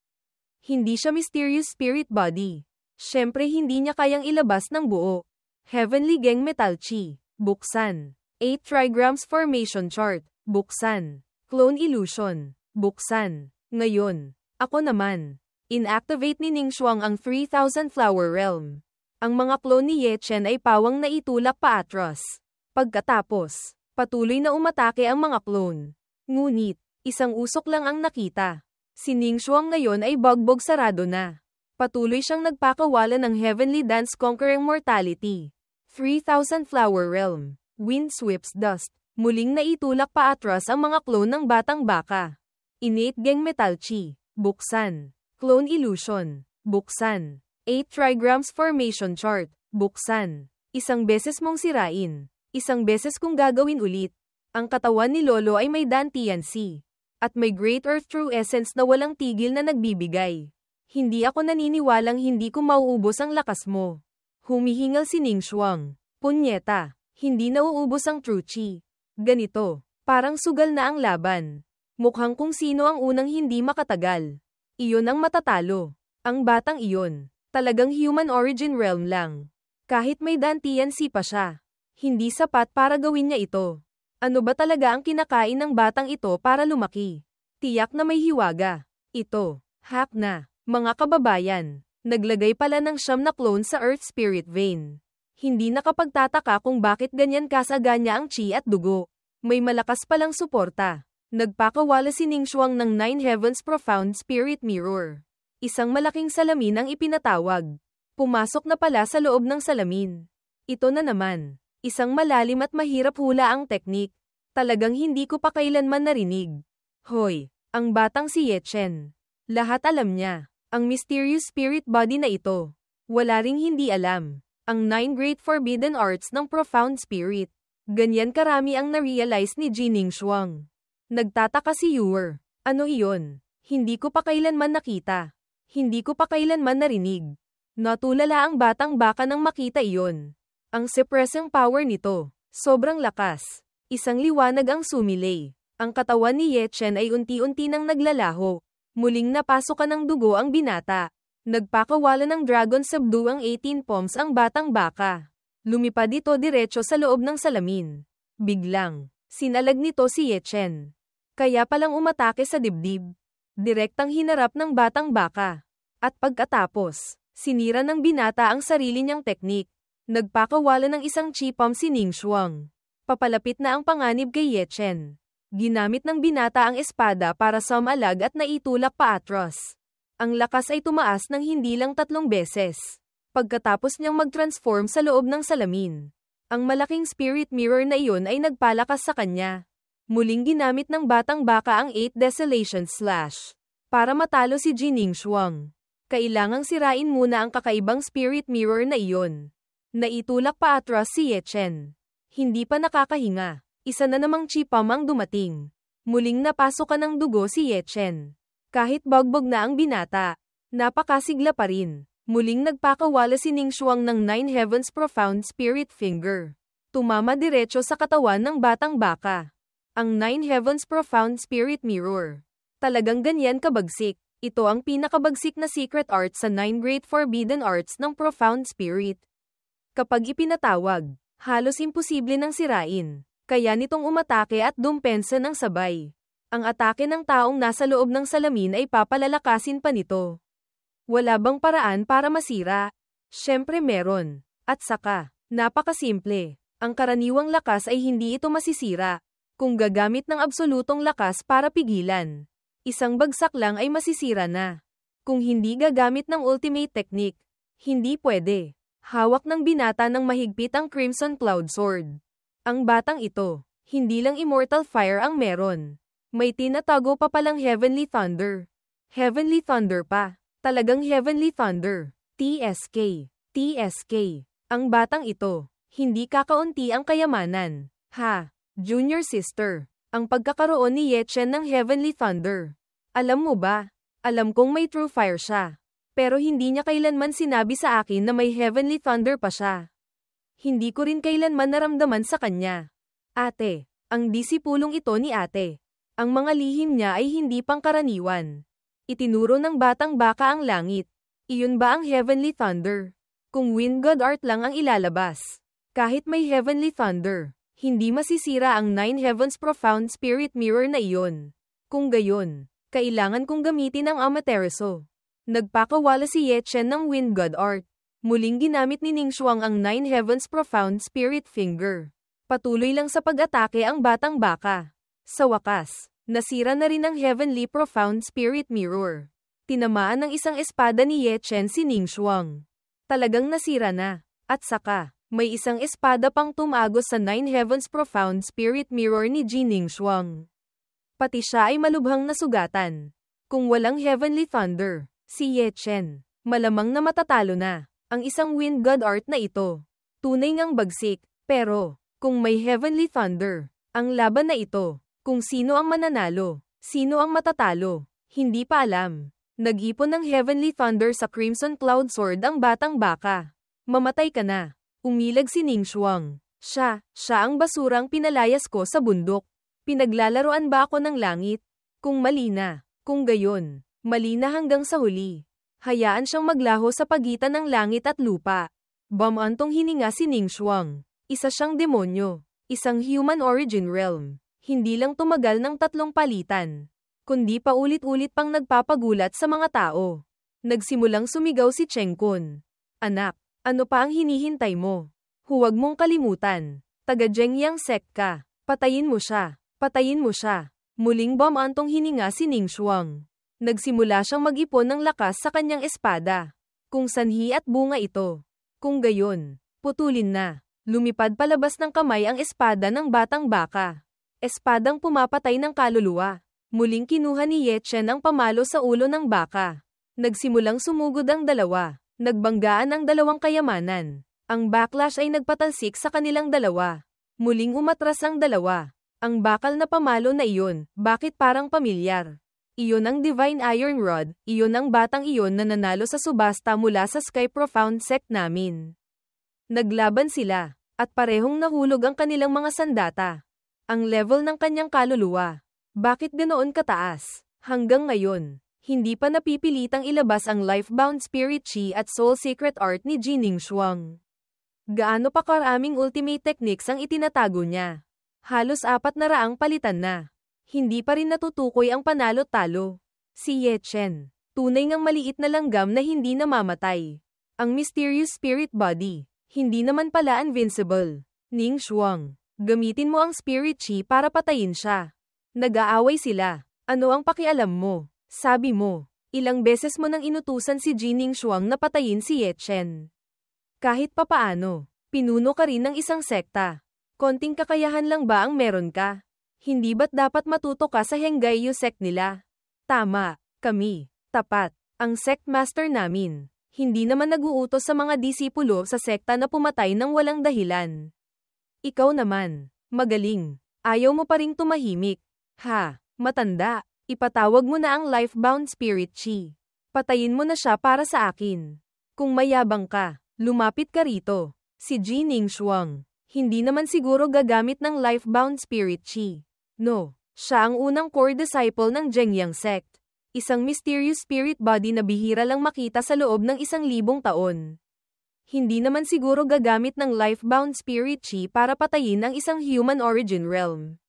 S1: Hindi siya mysterious spirit body. Siyempre hindi niya kayang ilabas ng buo. Heavenly Gang Metal Chi, buksan. 8 Trigrams Formation Chart, buksan. Clone Illusion, buksan. Ngayon, ako naman. Inactivate ni Ning Shuang ang 3,000 Flower Realm. Ang mga clone ni Ye Chen ay pawang naitulak paatras. Pagkatapos, patuloy na umatake ang mga clone. Ngunit, isang usok lang ang nakita. Si Ning Xuang ngayon ay bugbog sarado na. Patuloy siyang nagpakawala ng Heavenly Dance Conquering Mortality. 3,000 Flower Realm. Wind Sweeps Dust. Muling naitulak paatras ang mga clone ng batang baka. Innate Geng Metal Chi. Buksan. Clone Illusion. Buksan. 8 trigrams formation chart. Buksan. Isang beses mong sirain. Isang beses kong gagawin ulit. Ang katawan ni Lolo ay may Dantian Sea. At may Great Earth True Essence na walang tigil na nagbibigay. Hindi ako naniniwalang hindi ko mauubos ang lakas mo. Humihingal si Ning Xuang. Punyeta. Hindi nauubos ang True Chi. Ganito. Parang sugal na ang laban. Mukhang kung sino ang unang hindi makatagal. Iyon ang matatalo. Ang batang iyon. Talagang human origin realm lang. Kahit may Dantian Sea pa siya. Hindi sapat para gawin niya ito. Ano ba talaga ang kinakain ng batang ito para lumaki? Tiyak na may hiwaga. Ito. Hack na. Mga kababayan. Naglagay pala ng 9 na clone sa Earth Spirit Vein. Hindi nakapagtataka kung bakit ganyan kasaganya ang chi at dugo. May malakas palang suporta. Nagpakawala si Ning Xuang ng 9 Heavens Profound Spirit Mirror. Isang malaking salamin ang ipinatawag. Pumasok na pala sa loob ng salamin. Ito na naman. Isang malalim at mahirap hula ang teknik. Talagang hindi ko pa kailanman narinig. Hoy, ang batang si Ye Chen. Lahat alam niya. Ang mysterious spirit body na ito. Wala ring hindi alam. Ang 9 Great Forbidden Arts ng Profound Spirit. Ganyan karami ang na-realize ni Ning Xuang. Nagtataka si Yuer. Ano iyon? Hindi ko pa kailanman nakita. Hindi ko pa kailanman narinig. Natulala ang batang baka nang makita iyon. Ang suppressing power nito. Sobrang lakas. Isang liwanag ang sumilay. Ang katawan ni Ye Chen ay unti-unti nang naglalaho. Muling napasukan ng dugo ang binata. Nagpakawala ng Dragon Subdue ang 18 palms ang batang baka. Lumipad ito diretso sa loob ng salamin. Biglang, sinalag nito si Ye Chen. Kaya palang umatake sa dibdib. Direktang hinarap ng batang baka. At pagkatapos, sinira ng binata ang sarili niyang teknik. Nagpakawala ng isang chi palm si Ning Xuang. Papalapit na ang panganib kay Ye Chen. Ginamit ng binata ang espada para sumalag at naitulak paatras. Ang lakas ay tumaas ng hindi lang 3 beses. Pagkatapos niyang mag-transform sa loob ng salamin. Ang malaking spirit mirror na iyon ay nagpalakas sa kanya. Muling ginamit ng batang baka ang 8 Desolation Slash. Para matalo si Ning Xuang. Kailangang sirain muna ang kakaibang spirit mirror na iyon. Naitulak paatras si Ye Chen. Hindi pa nakakahinga. Isa na namang chi palm ang dumating. Muling napasukan ng dugo si Ye Chen. Kahit bugbog na ang binata, napakasigla pa rin. Muling nagpakawala si Ning Xuang ng 9 Heavens Profound Spirit Finger. Tumama diretso sa katawan ng batang baka. Ang 9 Heavens Profound Spirit Mirror. Talagang ganyan kabagsik. Ito ang pinakabagsik na secret art sa 9 Great Forbidden Arts ng Profound Spirit. Kapag ipinatawag, halos imposible nang sirain. Kaya nitong umatake at dumpensa ng sabay. Ang atake ng taong nasa loob ng salamin ay papalalakasin pa nito. Wala bang paraan para masira? Siyempre meron. At saka, napakasimple. Ang karaniwang lakas ay hindi ito masisira. Kung gagamit ng absolutong lakas para pigilan, isang bagsak lang ay masisira na. Kung hindi gagamit ng ultimate technique, hindi pwede. Hawak ng binata ng mahigpit ang Crimson Cloud Sword. Ang batang ito, hindi lang Immortal Fire ang meron. May tinatago pa palang Heavenly Thunder. Heavenly Thunder pa. Talagang Heavenly Thunder. TSK. TSK. Ang batang ito, hindi kakaunti ang kayamanan. Ha? Junior sister. Ang pagkakaroon ni Ye Chen ng Heavenly Thunder. Alam mo ba? Alam kong may True Fire siya. Pero hindi niya kailanman sinabi sa akin na may Heavenly Thunder pa siya. Hindi ko rin kailanman naramdaman sa kanya. Ate, ang disipulong ito ni ate. Ang mga lihim niya ay hindi pangkaraniwan. Itinuro ng batang baka ang langit. Iyon ba ang Heavenly Thunder? Kung Wind God Art lang ang ilalabas. Kahit may Heavenly Thunder, hindi masisira ang 9 Heavens Profound Spirit Mirror na iyon. Kung gayon, kailangan kong gamitin ang Amaterasu. Nagpakawala si Ye Chen ng Wind God Art. Muling ginamit ni Ningxuang ang Nine Heavens Profound Spirit Finger. Patuloy lang sa pag-atake ang batang baka. Sa wakas, nasira na rin ang Heavenly Profound Spirit Mirror. Tinamaan ng isang espada ni Ye Chen si Ningxuang. Talagang nasira na. At saka, may isang espada pang tumagos sa Nine Heavens Profound Spirit Mirror ni Ji Ningxuang. Pati siya ay malubhang nasugatan. Kung walang Heavenly Thunder, si Ye Chen, malamang na matatalo na ang isang Wind God Art na ito. Tunay ngang bagsik, pero, kung may Heavenly Thunder, ang laban na ito, kung sino ang mananalo, sino ang matatalo, hindi pa alam. Nag-ipon ng Heavenly Thunder sa Crimson Cloud Sword ang batang baka. Mamatay ka na. Umilag si Ningxuang. Siya ang basurang pinalayas ko sa bundok. Pinaglalaroan ba ako ng langit? Kung mali na, kung gayon, mali na hanggang sa huli. Hayaan siyang maglaho sa pagitan ng langit at lupa. Bumantong hininga si Ningxuang. Isa siyang demonyo. Isang human origin realm. Hindi lang tumagal ng 3 palitan, kundi paulit-ulit pang nagpapagulat sa mga tao. Nagsimulang sumigaw si Cheng Kun. Anak, ano pa ang hinihintay mo? Huwag mong kalimutan. Taga-Jengyang sect ka. Patayin mo siya. Patayin mo siya. Muling bumantong hininga si Ningxuang. Nagsimula siyang mag-ipon ng lakas sa kanyang espada. Kung sanhi at bunga ito. Kung gayon, putulin na. Lumipad palabas ng kamay ang espada ng batang baka. Espadang pumapatay ng kaluluwa. Muling kinuha ni Ye Chen ang pamalo sa ulo ng baka. Nagsimulang sumugod ang dalawa. Nagbanggaan ang dalawang kayamanan. Ang backlash ay nagpatalsik sa kanilang dalawa. Muling umatras ang dalawa. Ang bakal na pamalo na iyon, bakit parang pamilyar? Iyon ang Divine Iron Rod, iyon ang batang iyon na nanalo sa subasta mula sa Sky Profound Sect namin. Naglaban sila, at parehong nahulog ang kanilang mga sandata. Ang level ng kanyang kaluluwa. Bakit ganoon kataas? Hanggang ngayon, hindi pa napipilitang ilabas ang Lifebound Spirit Chi at Soul Secret Art ni Ji Ningxuang. Gaano pa karaming ultimate techniques ang itinatago niya? Halos 400 palitan na. Hindi pa rin natutukoy ang panalo-talo. Si Ye Chen, tunay ngang maliit na langgam na hindi namamatay. Ang mysterious spirit body, hindi naman pala invincible. Ningxuang, gamitin mo ang Spirit Chi para patayin siya. Nag-aaway sila. Ano ang pakialam mo? Sabi mo, ilang beses mo nang inutusan si Ji Ningxuang na patayin si Ye Chen. Kahit papaano, pinuno ka rin ng isang sekta. Konting kakayahan lang ba ang meron ka? Hindi ba't dapat matuto ka sa Henggayu sect nila? Tama, kami, tapat, ang sect master namin. Hindi naman nag-uutos sa mga disipulo sa sekta na pumatay ng walang dahilan. Ikaw naman, magaling. Ayaw mo pa ring tumahimik. Ha, matanda. Ipatawag mo na ang Lifebound Spirit Chi. Patayin mo na siya para sa akin. Kung mayabang ka, lumapit ka rito. Si Ji Ningxuang, hindi naman siguro gagamit ng Lifebound Spirit Chi. No, siya ang unang core disciple ng Jengyang sect. Isang mysterious spirit body na bihira lang makita sa loob ng 1,000 taon. Hindi naman siguro gagamit ng Lifebound Spirit Chi para patayin ang isang human origin realm.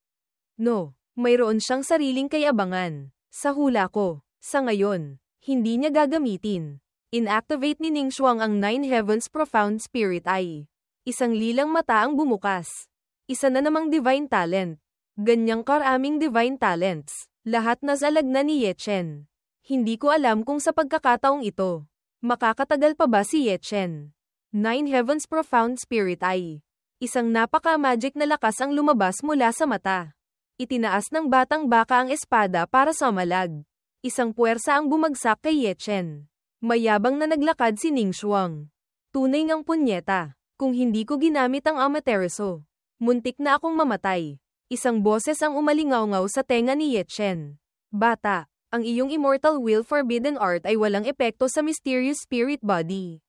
S1: No. Mayroon siyang sariling kayabangan. Sa hula ko, sa ngayon, hindi niya gagamitin. Inactivate ni Ningxuang ang Nine Heavens Profound Spirit Eye. Isang lilang mata ang bumukas. Isa na namang divine talent. Ganyang karaming divine talents. Lahat nasalag na ni Ye Chen. Hindi ko alam kung sa pagkakataong ito, makakatagal pa ba si Ye Chen. Nine Heavens Profound Spirit Eye. Isang napaka-magic na lakas ang lumabas mula sa mata. Itinaas ng batang baka ang espada para sumalag. Isang puwersa ang bumagsak kay Ye Chen. Mayabang na naglakad si Ningxuang. Tunay ngang punyeta. Kung hindi ko ginamit ang Amaterasu, muntik na akong mamatay. Isang boses ang umalingaw-ngaw sa tenga ni Ye Chen. Bata, ang iyong Immortal Will Forbidden Art ay walang epekto sa Mysterious Spirit Body.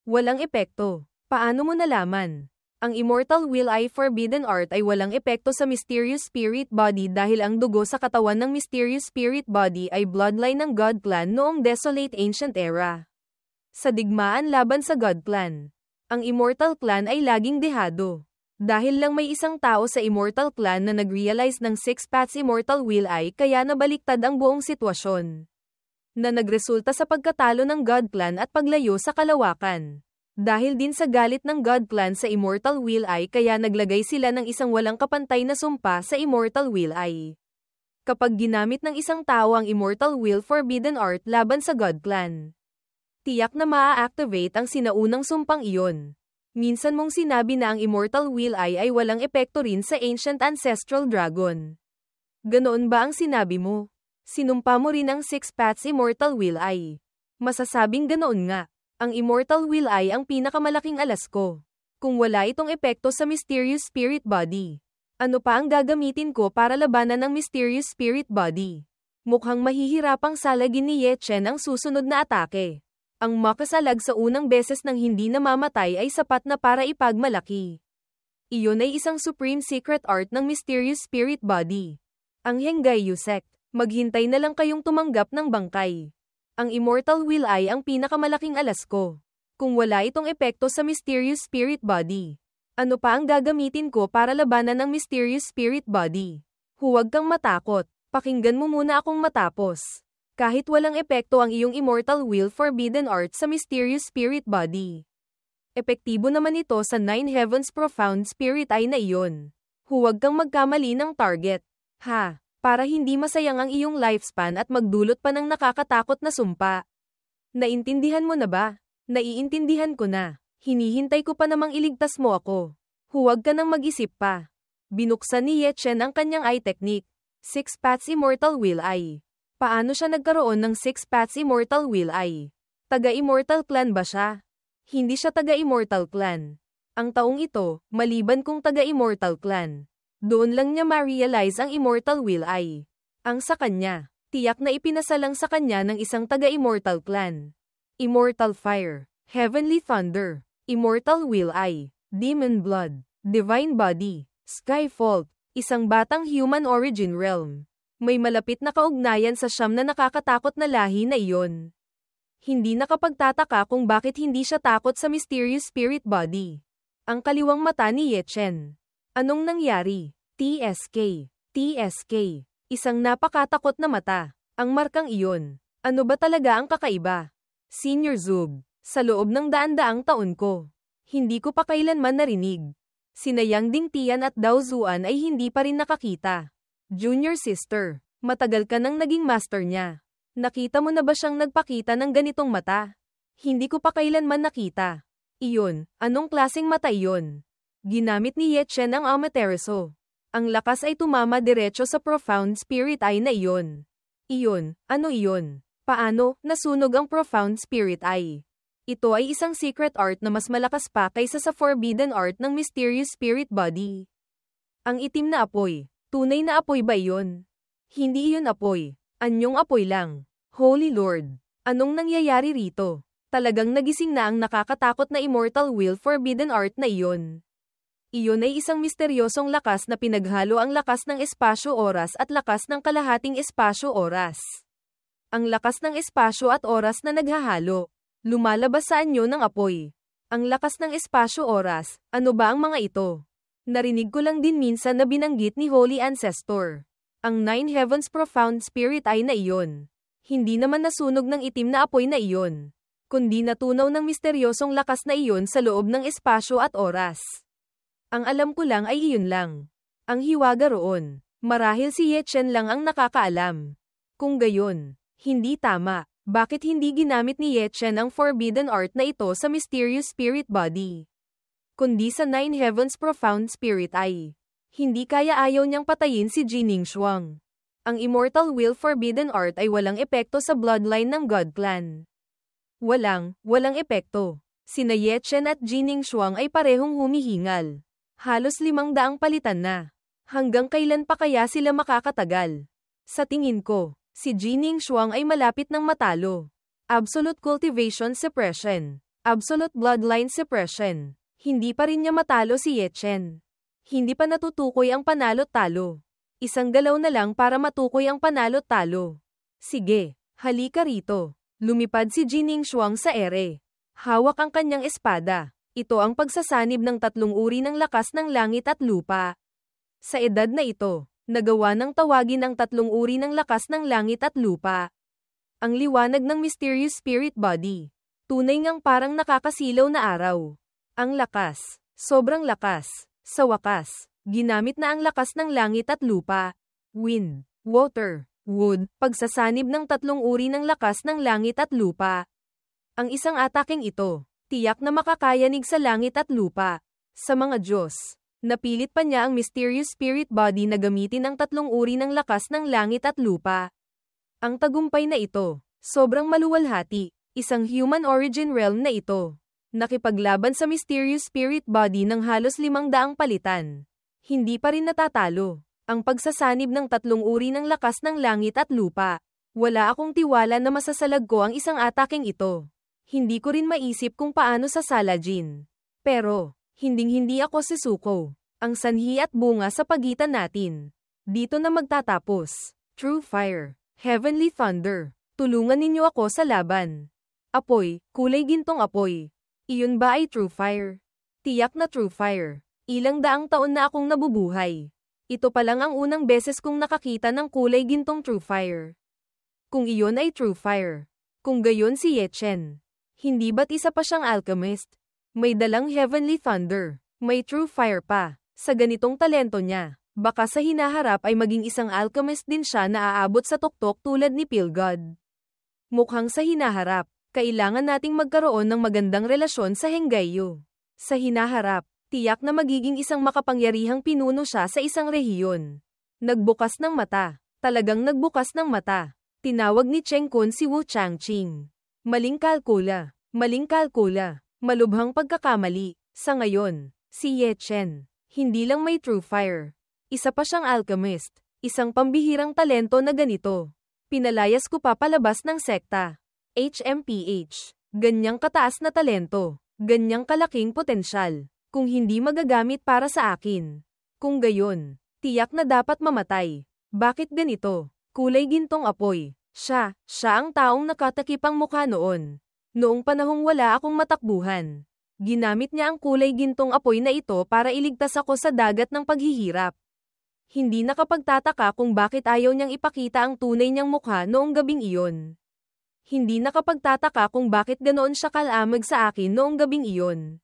S1: Walang epekto. Paano mo nalaman? Ang Immortal Will ay Forbidden Art ay walang epekto sa Mysterious Spirit Body dahil ang dugo sa katawan ng Mysterious Spirit Body ay bloodline ng God Clan noong Desolate Ancient Era. Sa digmaan laban sa God Clan, ang Immortal Clan ay laging dehado. Dahil lang may isang tao sa Immortal Clan na nag-realize ng Six Paths Immortal Will ay kaya nabaliktad ang buong sitwasyon. Na nagresulta sa pagkatalo ng God Clan at paglayo sa kalawakan. Dahil din sa galit ng God Clan sa Immortal Will Eye kaya naglagay sila ng isang walang kapantay na sumpa sa Immortal Will Eye. Kapag ginamit ng isang tao ang Immortal Will Forbidden Art laban sa God Clan, tiyak na maa-activate ang sinaunang sumpang iyon. Minsan mong sinabi na ang Immortal Will Eye ay walang epekto rin sa Ancient Ancestral Dragon. Ganoon ba ang sinabi mo? Sinumpa mo rin ang Six Paths Immortal Will Eye. Masasabing ganoon nga. Ang Immortal Will Eye ang pinakamalaking alas ko. Kung wala itong epekto sa Mysterious Spirit Body, ano pa ang gagamitin ko para labanan ng Mysterious Spirit Body? Mukhang mahihirapang salagin ni Ye Chen ang susunod na atake. Ang makasalag sa unang beses ng hindi namamatay ay sapat na para ipagmalaki. Iyon ay isang supreme secret art ng Mysterious Spirit Body. Ang Hengai Yusek, maghintay na lang kayong tumanggap ng bangkay. Ang Immortal Will Eye ang pinakamalaking alas ko. Kung wala itong epekto sa Mysterious Spirit Body, ano pa ang gagamitin ko para labanan ng Mysterious Spirit Body? Huwag kang matakot, pakinggan mo muna akong matapos. Kahit walang epekto ang iyong Immortal Will Forbidden Art sa Mysterious Spirit Body, epektibo naman ito sa Nine Heavens Profound Spirit Eye na iyon. Huwag kang magkamali ng target. Ha? Para hindi masayang ang iyong lifespan at magdulot pa ng nakakatakot na sumpa. Naintindihan mo na ba? Naiintindihan ko na. Hinihintay ko pa namang iligtas mo ako. Huwag ka nang mag-isip pa. Binuksan ni Ye Chen ang kanyang eye technique. Six Paths Immortal Will Eye. Paano siya nagkaroon ng Six Paths Immortal Will Eye? Taga-Immortal Clan ba siya? Hindi siya taga-Immortal Clan. Ang taong ito, maliban kung taga-Immortal Clan, doon lang niya ma-realize ang Immortal Will Eye. Ang sa kanya, tiyak na ipinasalang sa kanya ng isang taga-Immortal Clan. Immortal Fire, Heavenly Thunder, Immortal Will Eye, Demon Blood, Divine Body, Sky Fault, isang batang human origin realm. May malapit na kaugnayan sa siyam na nakakatakot na lahi na iyon. Hindi nakapagtataka kung bakit hindi siya takot sa Mysterious Spirit Body. Ang kaliwang mata ni Ye Chen. Anong nangyari? TSK. TSK. Isang napakatakot na mata. Ang markang iyon. Ano ba talaga ang kakaiba? Senior Zub. Sa loob ng daan-daang taon ko, hindi ko pa kailanman narinig. Sina Yang Dingtian at Dao Zuan ay hindi pa rin nakakita. Junior sister, matagal ka nang naging master niya. Nakita mo na ba siyang nagpakita ng ganitong mata? Hindi ko pa kailanman nakita. Iyon, anong klaseng mata iyon? Ginamit ni Ye Chen ang Amaterasu. Ang lakas ay tumama diretso sa Profound Spirit Eye na iyon. Iyon, ano iyon? Paano nasunog ang Profound Spirit Eye? Ito ay isang secret art na mas malakas pa kaysa sa Forbidden Art ng Mysterious Spirit Body. Ang itim na apoy. Tunay na apoy ba iyon? Hindi iyon apoy. Anyong apoy lang. Holy Lord. Anong nangyayari rito? Talagang nagising na ang nakakatakot na Immortal Will Forbidden Art na iyon. Iyon ay isang misteryosong lakas na pinaghalo ang lakas ng espasyo-oras at lakas ng kalahating espasyo-oras. Ang lakas ng espasyo at oras na naghahalo. Lumalabas sa anyo ng apoy. Ang lakas ng espasyo-oras, ano ba ang mga ito? Narinig ko lang din minsan na binanggit ni Holy Ancestor. Ang Nine Heavens Profound Spirit Eye na iyon. Hindi naman nasunog ng itim na apoy na iyon, kundi natunaw ng misteryosong lakas na iyon sa loob ng espasyo at oras. Ang alam ko lang ay iyon lang. Ang hiwaga roon. Marahil si Ye Chen lang ang nakakaalam. Kung gayon, hindi tama. Bakit hindi ginamit ni Ye Chen ang Forbidden Art na ito sa Mysterious Spirit Body, kundi sa Nine Heavens Profound Spirit Eye? Hindi kaya ayaw niyang patayin si Jining Shuang. Ang Immortal Will Forbidden Art ay walang epekto sa bloodline ng God Clan. Walang epekto. Sina Ye Chen at Jining Shuang ay parehong humihingal. Halos 500 palitan na. Hanggang kailan pa kaya sila makakatagal? Sa tingin ko, si Jining Shuang ay malapit ng matalo. Absolute Cultivation Suppression. Absolute Bloodline Suppression. Hindi pa rin niya matalo si Ye Chen. Hindi pa natutukoy ang panalo-talo. Isang galaw na lang para matukoy ang panalo-talo. Sige, halika rito. Lumipad si Jining Shuang sa ere. Hawak ang kanyang espada. Ito ang pagsasanib ng tatlong uri ng lakas ng langit at lupa. Sa edad na ito, nagawa ng tawagin ang tatlong uri ng lakas ng langit at lupa. Ang liwanag ng Mysterious Spirit Body, Tunay ngang parang nakakasilaw na araw. Ang lakas. Sobrang lakas. Sa wakas, ginamit na ang lakas ng langit at lupa. Wind, water, wood, pagsasanib ng tatlong uri ng lakas ng langit at lupa. Ang isang ataking ito, tiyak na makakayanig sa langit at lupa. Sa mga Diyos, napilit pa niya ang mysterious spirit body na gamitin ang tatlong uri ng lakas ng langit at lupa. Ang tagumpay na ito, sobrang maluwalhati. Isang human origin realm na ito. Nakipaglaban sa mysterious spirit body ng halos 500 palitan. Hindi pa rin natatalo. Ang pagsasanib ng tatlong uri ng lakas ng langit at lupa. Wala akong tiwala na masasalag ko ang isang ataking ito. Hindi ko rin maisip kung paano sasalajin. Pero, hinding-hindi ako susuko. Ang sanhi at bunga sa pagitan natin. Dito na magtatapos. True fire. Heavenly thunder. Tulungan ninyo ako sa laban. Apoy, kulay gintong apoy. Iyon ba ay true fire? Tiyak na true fire. Ilang daang taon na akong nabubuhay. Ito pa lang ang unang beses kong nakakita ng kulay gintong true fire. Kung iyon ay true fire. Kung gayon si Ye Chen. Hindi ba't isa pa siyang alchemist? May dalang heavenly thunder. May true fire pa. Sa ganitong talento niya, baka sa hinaharap ay maging isang alchemist din siya na aabot sa tuktok tulad ni Pilgod. Mukhang sa hinaharap. Kailangan nating magkaroon ng magandang relasyon sa Henggayu. Sa hinaharap, tiyak na magiging isang makapangyarihang pinuno siya sa isang rehiyon. Nagbukas ng mata. Talagang nagbukas ng mata. Tinawag ni Cheng Kun si Wu Changqing. Maling kalkula. Maling kalkula. Malubhang pagkakamali. Sa ngayon, si Ye Chen, hindi lang may true fire. Isa pa siyang alchemist. Isang pambihirang talento na ganito. Pinalayas ko pa palabas ng sekta. HMPH. Ganyang kataas na talento. Ganyang kalaking potensyal. Kung hindi magagamit para sa akin. Kung gayon, tiyak na dapat mamatay. Bakit ganito? Kulay gintong apoy. Siya ang taong nakatakip ang mukha noon. Noong panahong wala akong matakbuhan. Ginamit niya ang kulay gintong apoy na ito para iligtas ako sa dagat ng paghihirap. Hindi nakapagtataka kung bakit ayaw niyang ipakita ang tunay niyang mukha noong gabing iyon. Hindi nakapagtataka kung bakit ganoon siya kalamag sa akin noong gabing iyon.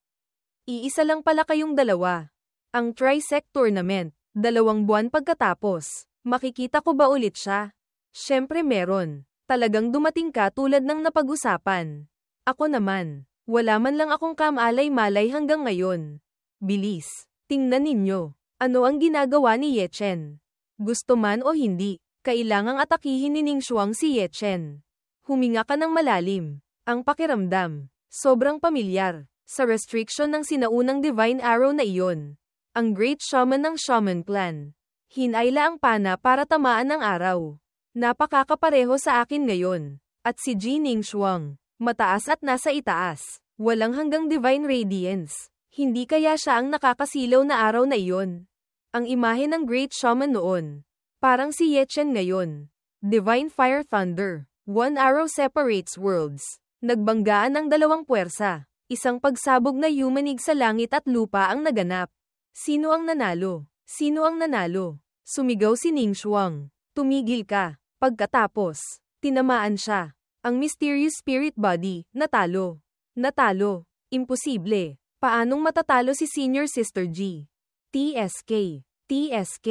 S1: Iisa lang pala kayong dalawa. Ang Trisect Tournament, 2 buwan pagkatapos. Makikita ko ba ulit siya? Siyempre meron. Talagang dumating ka tulad ng napag-usapan. Ako naman, wala man lang akong kamalay-malay hanggang ngayon. Bilis, tingnan ninyo. Ano ang ginagawa ni Ye Chen? Gusto man o hindi, kailangang atakihin ni Ning Xuang si Ye Chen. Huminga ka ng malalim. Ang pakiramdam, sobrang pamilyar, sa restriction ng sinaunang divine arrow na iyon. Ang great shaman ng shaman clan. Hinayla ang pana para tamaan ng araw. Napakakapareho sa akin ngayon. At si Ning Xuang, mataas at nasa itaas. Walang hanggang divine radiance. Hindi kaya siya ang nakakasilaw na araw na iyon. Ang imahe ng great shaman noon. Parang si Ye Chen ngayon. Divine fire thunder. One arrow separates worlds. Nagbanggaan ng dalawang puwersa. Isang pagsabog na yumanig sa langit at lupa ang naganap. Sino ang nanalo? Sino ang nanalo? Sumigaw si Ning Xuang. Tumigil ka. Pagkatapos, tinamaan siya. Ang mysterious spirit body, natalo. Natalo. Imposible. Paanong matatalo si Senior Sister G? TSK. TSK.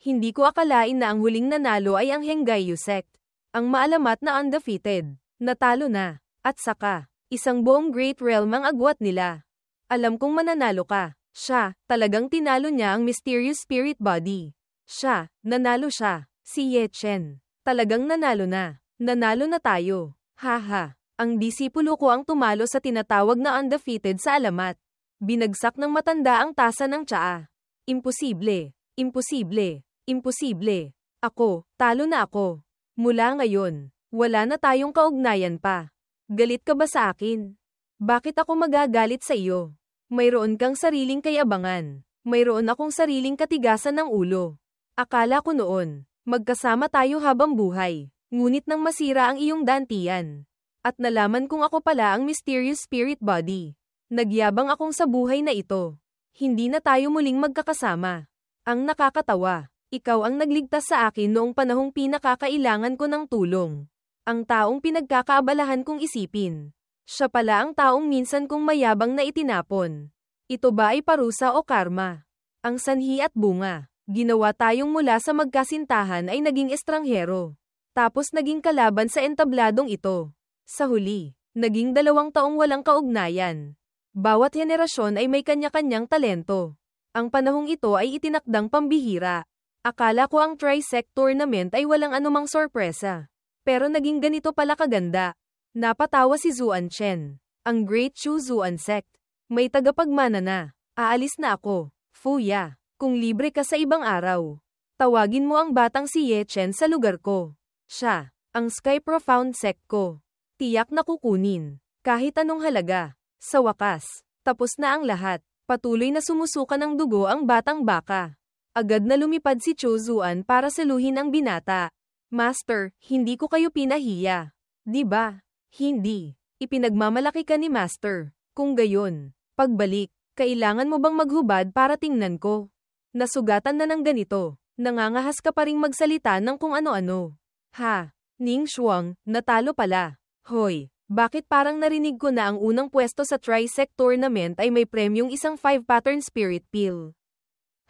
S1: Hindi ko akalain na ang huling nanalo ay ang Henggayu sect. Ang maalamat na undefeated. Natalo na. At saka, isang buong great realm ang agwat nila. Alam kong mananalo ka. Siya, talagang tinalo niya ang mysterious spirit body. Siya, nanalo siya. Si Ye Chen. Talagang nanalo na. Nanalo na tayo. Haha. Ang disipulo ko ang tumalo sa tinatawag na undefeated sa alamat. Binagsak ng matanda ang tasa ng tsaa. Imposible. Imposible. Imposible. Ako, talo na ako. Mula ngayon, wala na tayong kaugnayan pa. Galit ka ba sa akin? Bakit ako magagalit sa iyo? Mayroon kang sariling kayabangan. Mayroon akong sariling katigasan ng ulo. Akala ko noon, magkasama tayo habang buhay. Ngunit nang masira ang iyong dantian. At nalaman kong ako pala ang mysterious spirit body. Nagyabang akong sa buhay na ito. Hindi na tayo muling magkakasama. Ang nakakatawa. Ikaw ang nagligtas sa akin noong panahong pinakakailangan ko ng tulong. Ang taong pinagkakaabalahan kong isipin. Siya pala ang taong minsan kong mayabang na itinapon. Ito ba ay parusa o karma? Ang sanhi at bunga. Ginawa tayong mula sa magkasintahan ay naging estranghero. Tapos naging kalaban sa entabladong ito. Sa huli, naging 2 taong walang kaugnayan. Bawat henerasyon ay may kanya-kanyang talento. Ang panahong ito ay itinakdang pambihira. Akala ko ang Tri-Sect Tournament ay walang anumang sorpresa. Pero naging ganito pala kaganda. Napatawa si Zuan Chen. Ang Great Chu Zuan Sect. May tagapagmana na. Aalis na ako. Fuya. Kung libre ka sa ibang araw, tawagin mo ang batang si Ye Chen sa lugar ko. Siya, ang Sky Profound Sect ko. Tiyak na kukunin. Kahit anong halaga. Sa wakas, tapos na ang lahat. Patuloy na sumusuka ng dugo ang batang baka. Agad na lumipad si Chu Zuan para saluhin ang binata. Master, hindi ko kayo pinahiya. Di ba? Hindi. Ipinagmamalaki ka ni Master. Kung gayon, pagbalik, kailangan mo bang maghubad para tingnan ko? Nasugatan na ng ganito. Nangangahas ka pa ring magsalita ng kung ano-ano. Ha? Ning Shuang, natalo pala. Hoy. Bakit parang narinig ko na ang unang pwesto sa Tri-Sect Tournament ay may premyong isang 5-pattern spirit pill?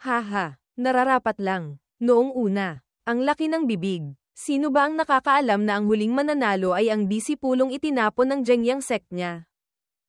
S1: Haha, nararapat lang. Noong una, ang laki ng bibig. Sino ba ang nakakaalam na ang huling mananalo ay ang disipulong itinapon ng Zhengyang sect niya?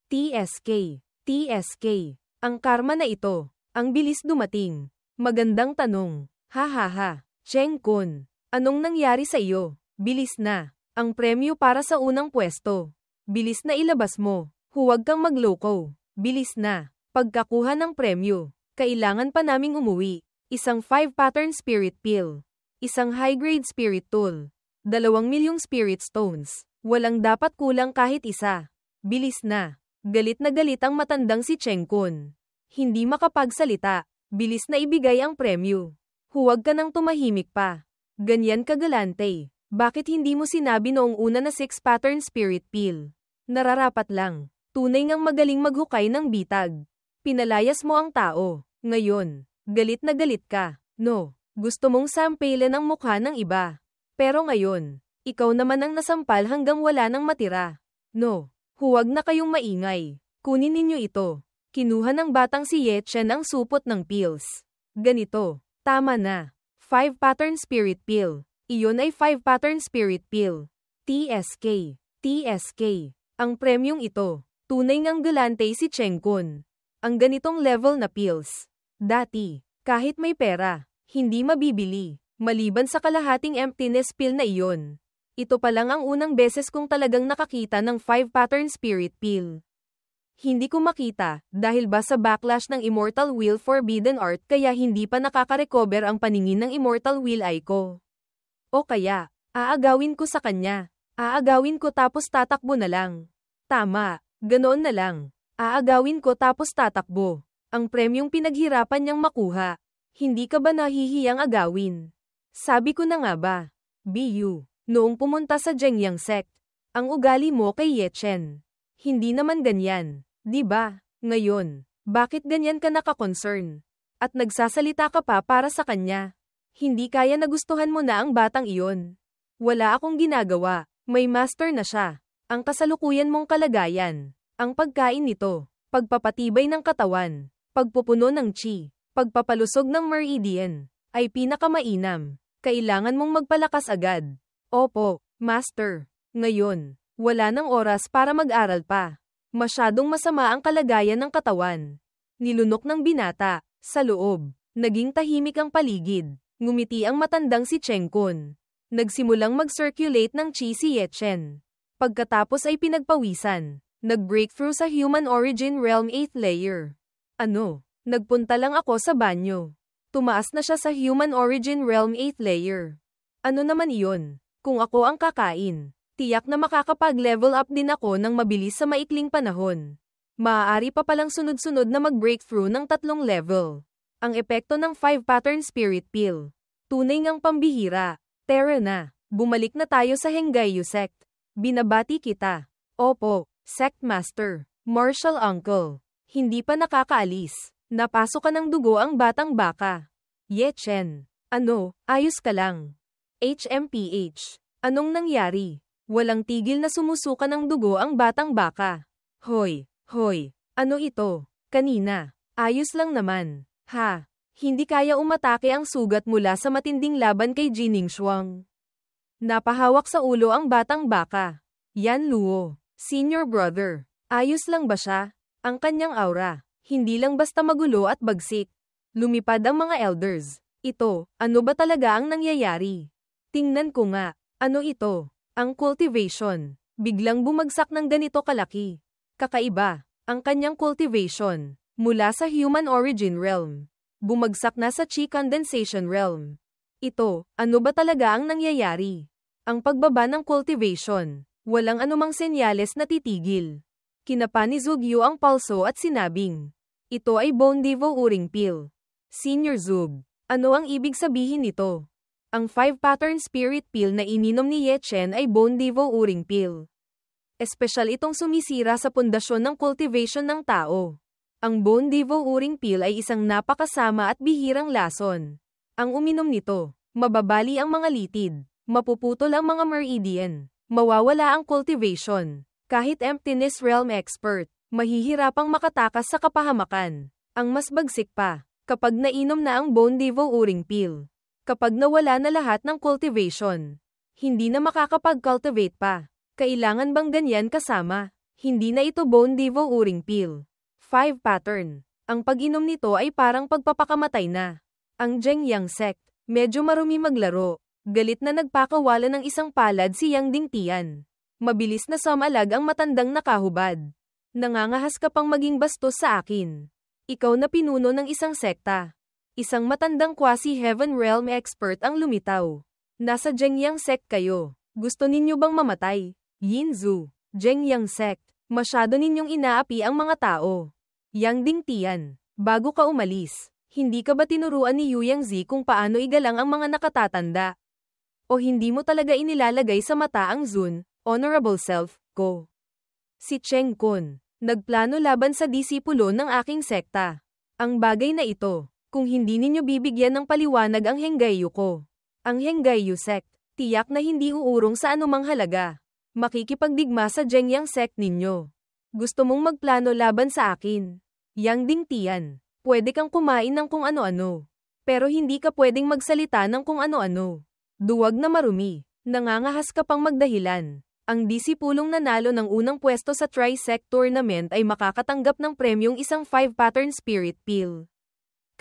S1: TSK. TSK. Ang karma na ito. Ang bilis dumating. Magandang tanong. Hahaha. Cheng Kun. Anong nangyari sa iyo? Bilis na. Ang premyo para sa unang pwesto. Bilis na ilabas mo. Huwag kang magloko. Bilis na. Pagkakuha ng premyo. Kailangan pa naming umuwi. Isang 5-pattern spirit pill. Isang high-grade spirit tool. 2,000,000 spirit stones. Walang dapat kulang kahit isa. Bilis na. Galit na galit ang matandang si Cheng Kun. Hindi makapagsalita. Bilis na ibigay ang premyo. Huwag ka nang tumahimik pa. Ganyan kagalante. Bakit hindi mo sinabi noong una na 6-pattern spirit pill? Nararapat lang. Tunay ngang magaling maghukay ng bitag. Pinalayas mo ang tao. Ngayon, galit na galit ka. No, gusto mong sampailan ang mukha ng iba. Pero ngayon, ikaw naman ang nasampal hanggang wala nang matira. No, huwag na kayong maingay. Kunin ninyo ito. Kinuha ng batang si Ye Chen ang supot ng pills. Ganito, tama na. 5-pattern spirit pill. Iyon ay 5-pattern spirit pill. TSK. TSK. Ang premyong ito. Tunay ngang galante si Cheng Kun. Ang ganitong level na pills. Dati, kahit may pera, hindi mabibili. Maliban sa kalahating emptiness pill na iyon. Ito pa lang ang unang beses kong talagang nakakita ng 5-pattern spirit pill. Hindi ko makita, dahil ba sa backlash ng Immortal Will Forbidden Art kaya hindi pa nakaka-recover ang paningin ng Immortal Will Eye ko. O kaya, aagawin ko sa kanya. Aagawin ko tapos tatakbo na lang. Tama, ganoon na lang. Aagawin ko tapos tatakbo. Ang premyong pinaghirapan niyang makuha. Hindi ka ba nahihiyang agawin? Sabi ko na nga ba? BU, noong pumunta sa Zhengyang sect, ang ugali mo kay Ye Chen. Hindi naman ganyan, di ba? Ngayon, bakit ganyan ka naka-concern? At nagsasalita ka pa para sa kanya? Hindi kaya nagustuhan mo na ang batang iyon. Wala akong ginagawa. May master na siya. Ang kasalukuyan mong kalagayan. Ang pagkain nito. Pagpapatibay ng katawan. Pagpupuno ng chi. Pagpapalusog ng meridian. Ay pinakamainam. Kailangan mong magpalakas agad. Opo, master. Ngayon, wala nang oras para mag-aral pa. Masyadong masama ang kalagayan ng katawan. Nilunok ng binata. Sa loob. Naging tahimik ang paligid. Ngumiti ang matandang si Cheng Kun. Nagsimulang mag-circulate ng chi si Ye Chen. Pagkatapos ay pinagpawisan. Nag-breakthrough sa Human Origin Realm 8th layer. Ano? Nagpunta lang ako sa banyo. Tumaas na siya sa Human Origin Realm 8th layer. Ano naman iyon? Kung ako ang kakain, tiyak na makakapag-level up din ako ng mabilis sa maikling panahon. Maaari pa palang sunod-sunod na mag-breakthrough ng 3 level. Ang epekto ng 5-pattern spirit pill. Tunay ngang pambihira. Tara na. Bumalik na tayo sa Henggayu sect. Binabati kita. Opo, sect master. Martial uncle. Hindi pa nakakaalis. Napasok ka ng dugo ang batang baka. Ye Chen. Ano, ayos ka lang. HMPH. Anong nangyari? Walang tigil na sumusuka ng dugo ang batang baka. Hoy, hoy, ano ito? Kanina. Ayos lang naman. Ha? Hindi kaya umatake ang sugat mula sa matinding laban kay Jining Shuang. Napahawak sa ulo ang batang baka. Yan Luo, senior brother. Ayos lang ba siya? Ang kanyang aura, hindi lang basta magulo at bagsik. Lumipad ang mga elders. Ito, ano ba talaga ang nangyayari? Tingnan ko nga, ano ito? Ang cultivation. Biglang bumagsak ng ganito kalaki. Kakaiba, ang kanyang cultivation. Mula sa human origin realm. Bumagsak na sa chi condensation realm. Ito, ano ba talaga ang nangyayari? Ang pagbaba ng cultivation. Walang anumang senyales na titigil. Kinapa ni Zugyu ang palso at sinabing, ito ay Bone Devo Uring Pill. Senior Zug, ano ang ibig sabihin nito? Ang 5-pattern spirit pill na ininom ni Ye Chen ay Bone Devo Uring Pill. Espesyal itong sumisira sa pundasyon ng cultivation ng tao. Ang Bone Devo Uring Pill ay isang napakasama at bihirang lason. Ang uminom nito, mababali ang mga litid, mapuputol ang mga meridian, mawawala ang cultivation. Kahit Emptiness Realm expert, mahihirapang makatakas sa kapahamakan. Ang mas bagsik pa, kapag nainom na ang Bone Devo Uring Pill. Kapag nawala na lahat ng cultivation, hindi na makakapag-cultivate pa. Kailangan bang ganyan kasama? Hindi na ito Bone Devo Uring Pill. 5 pattern. Ang pag-inom nito ay parang pagpapakamatay na. Ang Zhengyang sect, medyo marumi maglaro. Galit na nagpakawala ng isang palad si Yang Dingtian. Mabilis na samalag ang matandang nakahubad. Nangangahas ka pang maging bastos sa akin. Ikaw na pinuno ng isang sekta. Isang matandang quasi-heaven realm expert ang lumitaw. Nasa Zhengyang sect kayo. Gusto ninyo bang mamatay? Yinzu, Zhengyang sect. Masyado ninyong inaapi ang mga tao. Yang Dingtian, bago ka umalis, hindi ka ba tinuruan ni Yu Yangzi kung paano igalang ang mga nakatatanda? O hindi mo talaga inilalagay sa mata ang Zun, honorable self, ko? Si Cheng Kun, nagplano laban sa disipulo ng aking sekta. Ang bagay na ito, kung hindi ninyo bibigyan ng paliwanag ang Henggayu ko. Ang Henggayu sect, tiyak na hindi uurong sa anumang halaga. Makikipagdigma sa Zhengyang sect ninyo. Gusto mong magplano laban sa akin? Yang Dingtian, pwede kang kumain ng kung ano-ano. Pero hindi ka pwedeng magsalita ng kung ano-ano. Duwag na marumi, nangangahas ka pang magdahilan. Ang disipulong nanalo ng unang pwesto sa Tri-Sect Tournament ay makakatanggap ng premyong isang 5-pattern Spirit Pill.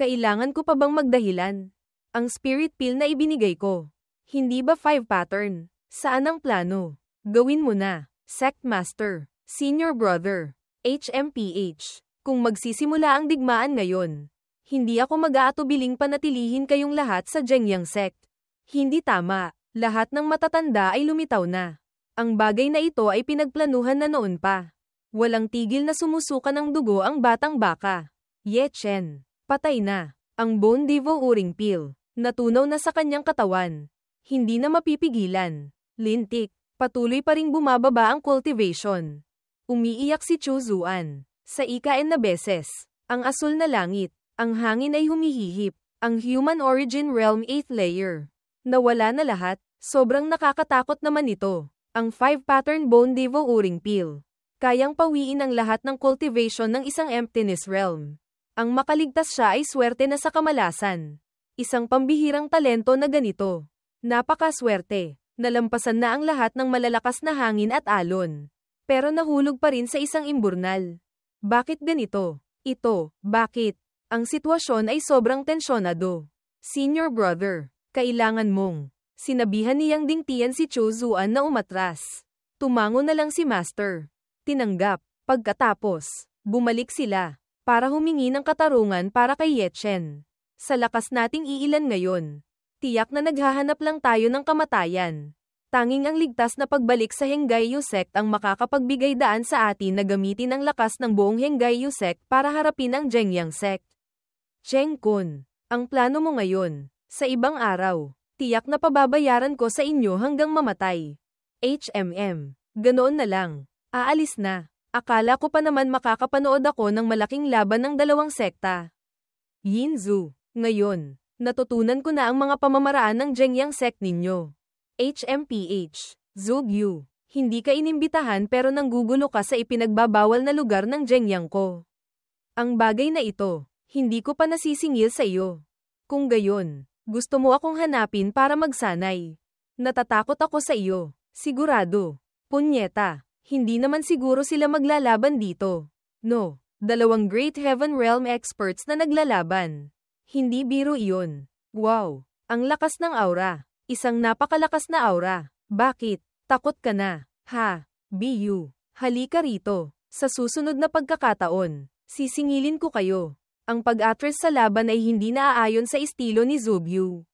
S1: Kailangan ko pa bang magdahilan? Ang Spirit Pill na ibinigay ko. Hindi ba 5-pattern? Saan ang plano? Gawin mo na, Sect Master, Senior Brother, HMPH. Kung magsisimula ang digmaan ngayon, hindi ako mag-aatubiling panatilihin kayong lahat sa Zhengyang sect. Hindi tama, lahat ng matatanda ay lumitaw na. Ang bagay na ito ay pinagplanuhan na noon pa. Walang tigil na sumusuka ng dugo ang batang baka. Ye Chen, patay na. Ang Bone Devo Uring Pill, natunaw na sa kanyang katawan. Hindi na mapipigilan. Lintik, patuloy pa ring bumababa ang cultivation. Umiiyak si Chu Zuan. Sa ika-n na beses, ang asul na langit, ang hangin ay humihihip, ang human origin realm 8th layer. Nawala na lahat, sobrang nakakatakot naman ito. Ang 5-pattern Bone Devo Uring Pill. Kayang pawiin ang lahat ng cultivation ng isang emptiness realm. Ang makaligtas siya ay swerte na sa kamalasan. Isang pambihirang talento na ganito. Napakaswerte. Nalampasan na ang lahat ng malalakas na hangin at alon. Pero nahulog pa rin sa isang imburnal. Bakit ganito? Ito, bakit? Ang sitwasyon ay sobrang tensyonado. Senior brother, kailangan mong. Sinabihan ni Yang Dingtian si Chu Zuan na umatras. Tumango na lang si Master. Tinanggap. Pagkatapos, bumalik sila para humingi ng katarungan para kay Ye Chen. Sa lakas nating iilan ngayon, tiyak na naghahanap lang tayo ng kamatayan. Tanging ang ligtas na pagbalik sa Henggayu sect ang makakapagbigay daan sa atin na gamitin ang lakas ng buong Henggayu sect para harapin ang Zhengyang sect. Cheng Kun, ang plano mo ngayon, sa ibang araw, tiyak na pababayaran ko sa inyo hanggang mamatay. Ganoon na lang. Aalis na. Akala ko pa naman makakapanood ako ng malaking laban ng dalawang sekta. Yinzu, ngayon, natutunan ko na ang mga pamamaraan ng Zhengyang sect ninyo. HMPH, Zugyu, Hindi ka inimbitahan pero nanggugulo ka sa ipinagbabawal na lugar ng Zhengyang ko. Ang bagay na ito, hindi ko pa nasisingil sa iyo. Kung gayon, gusto mo akong hanapin para magsanay. Natatakot ako sa iyo. Sigurado. Punyeta. Hindi naman siguro sila maglalaban dito. No. Dalawang Great Heaven Realm experts na naglalaban. Hindi biro iyon. Wow. Ang lakas ng aura. Isang napakalakas na aura. Bakit? Takot ka na. Ha? BU. Halika rito. Sa susunod na pagkakataon, sisingilin ko kayo. Ang pag-atras sa laban ay hindi naaayon sa estilo ni Zubyu.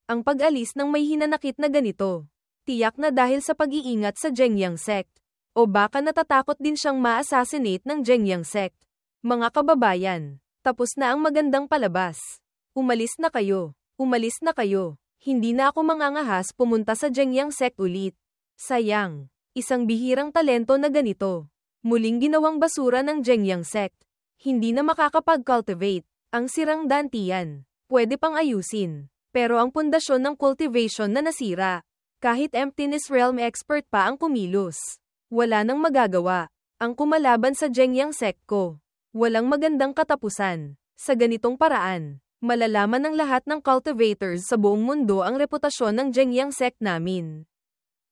S1: Ang pag-alis ng may hinanakit na ganito. Tiyak na dahil sa pag-iingat sa Zhengyang sect. O baka natatakot din siyang ma-assassinate ng Zhengyang sect. Mga kababayan, tapos na ang magandang palabas. Umalis na kayo. Umalis na kayo. Hindi na ako mangangahas pumunta sa Zhengyang sect ulit. Sayang. Isang bihirang talento na ganito. Muling ginawang basura ng Zhengyang sect. Hindi na makakapag-cultivate. Ang sirang dantian. Pwede pang ayusin. Pero ang pundasyon ng cultivation na nasira. Kahit Emptiness Realm expert pa ang kumilos. Wala nang magagawa. Ang kumalaban sa Zhengyang sect ko. Walang magandang katapusan. Sa ganitong paraan, malalaman ng lahat ng cultivators sa buong mundo ang reputasyon ng Zhengyang sect namin.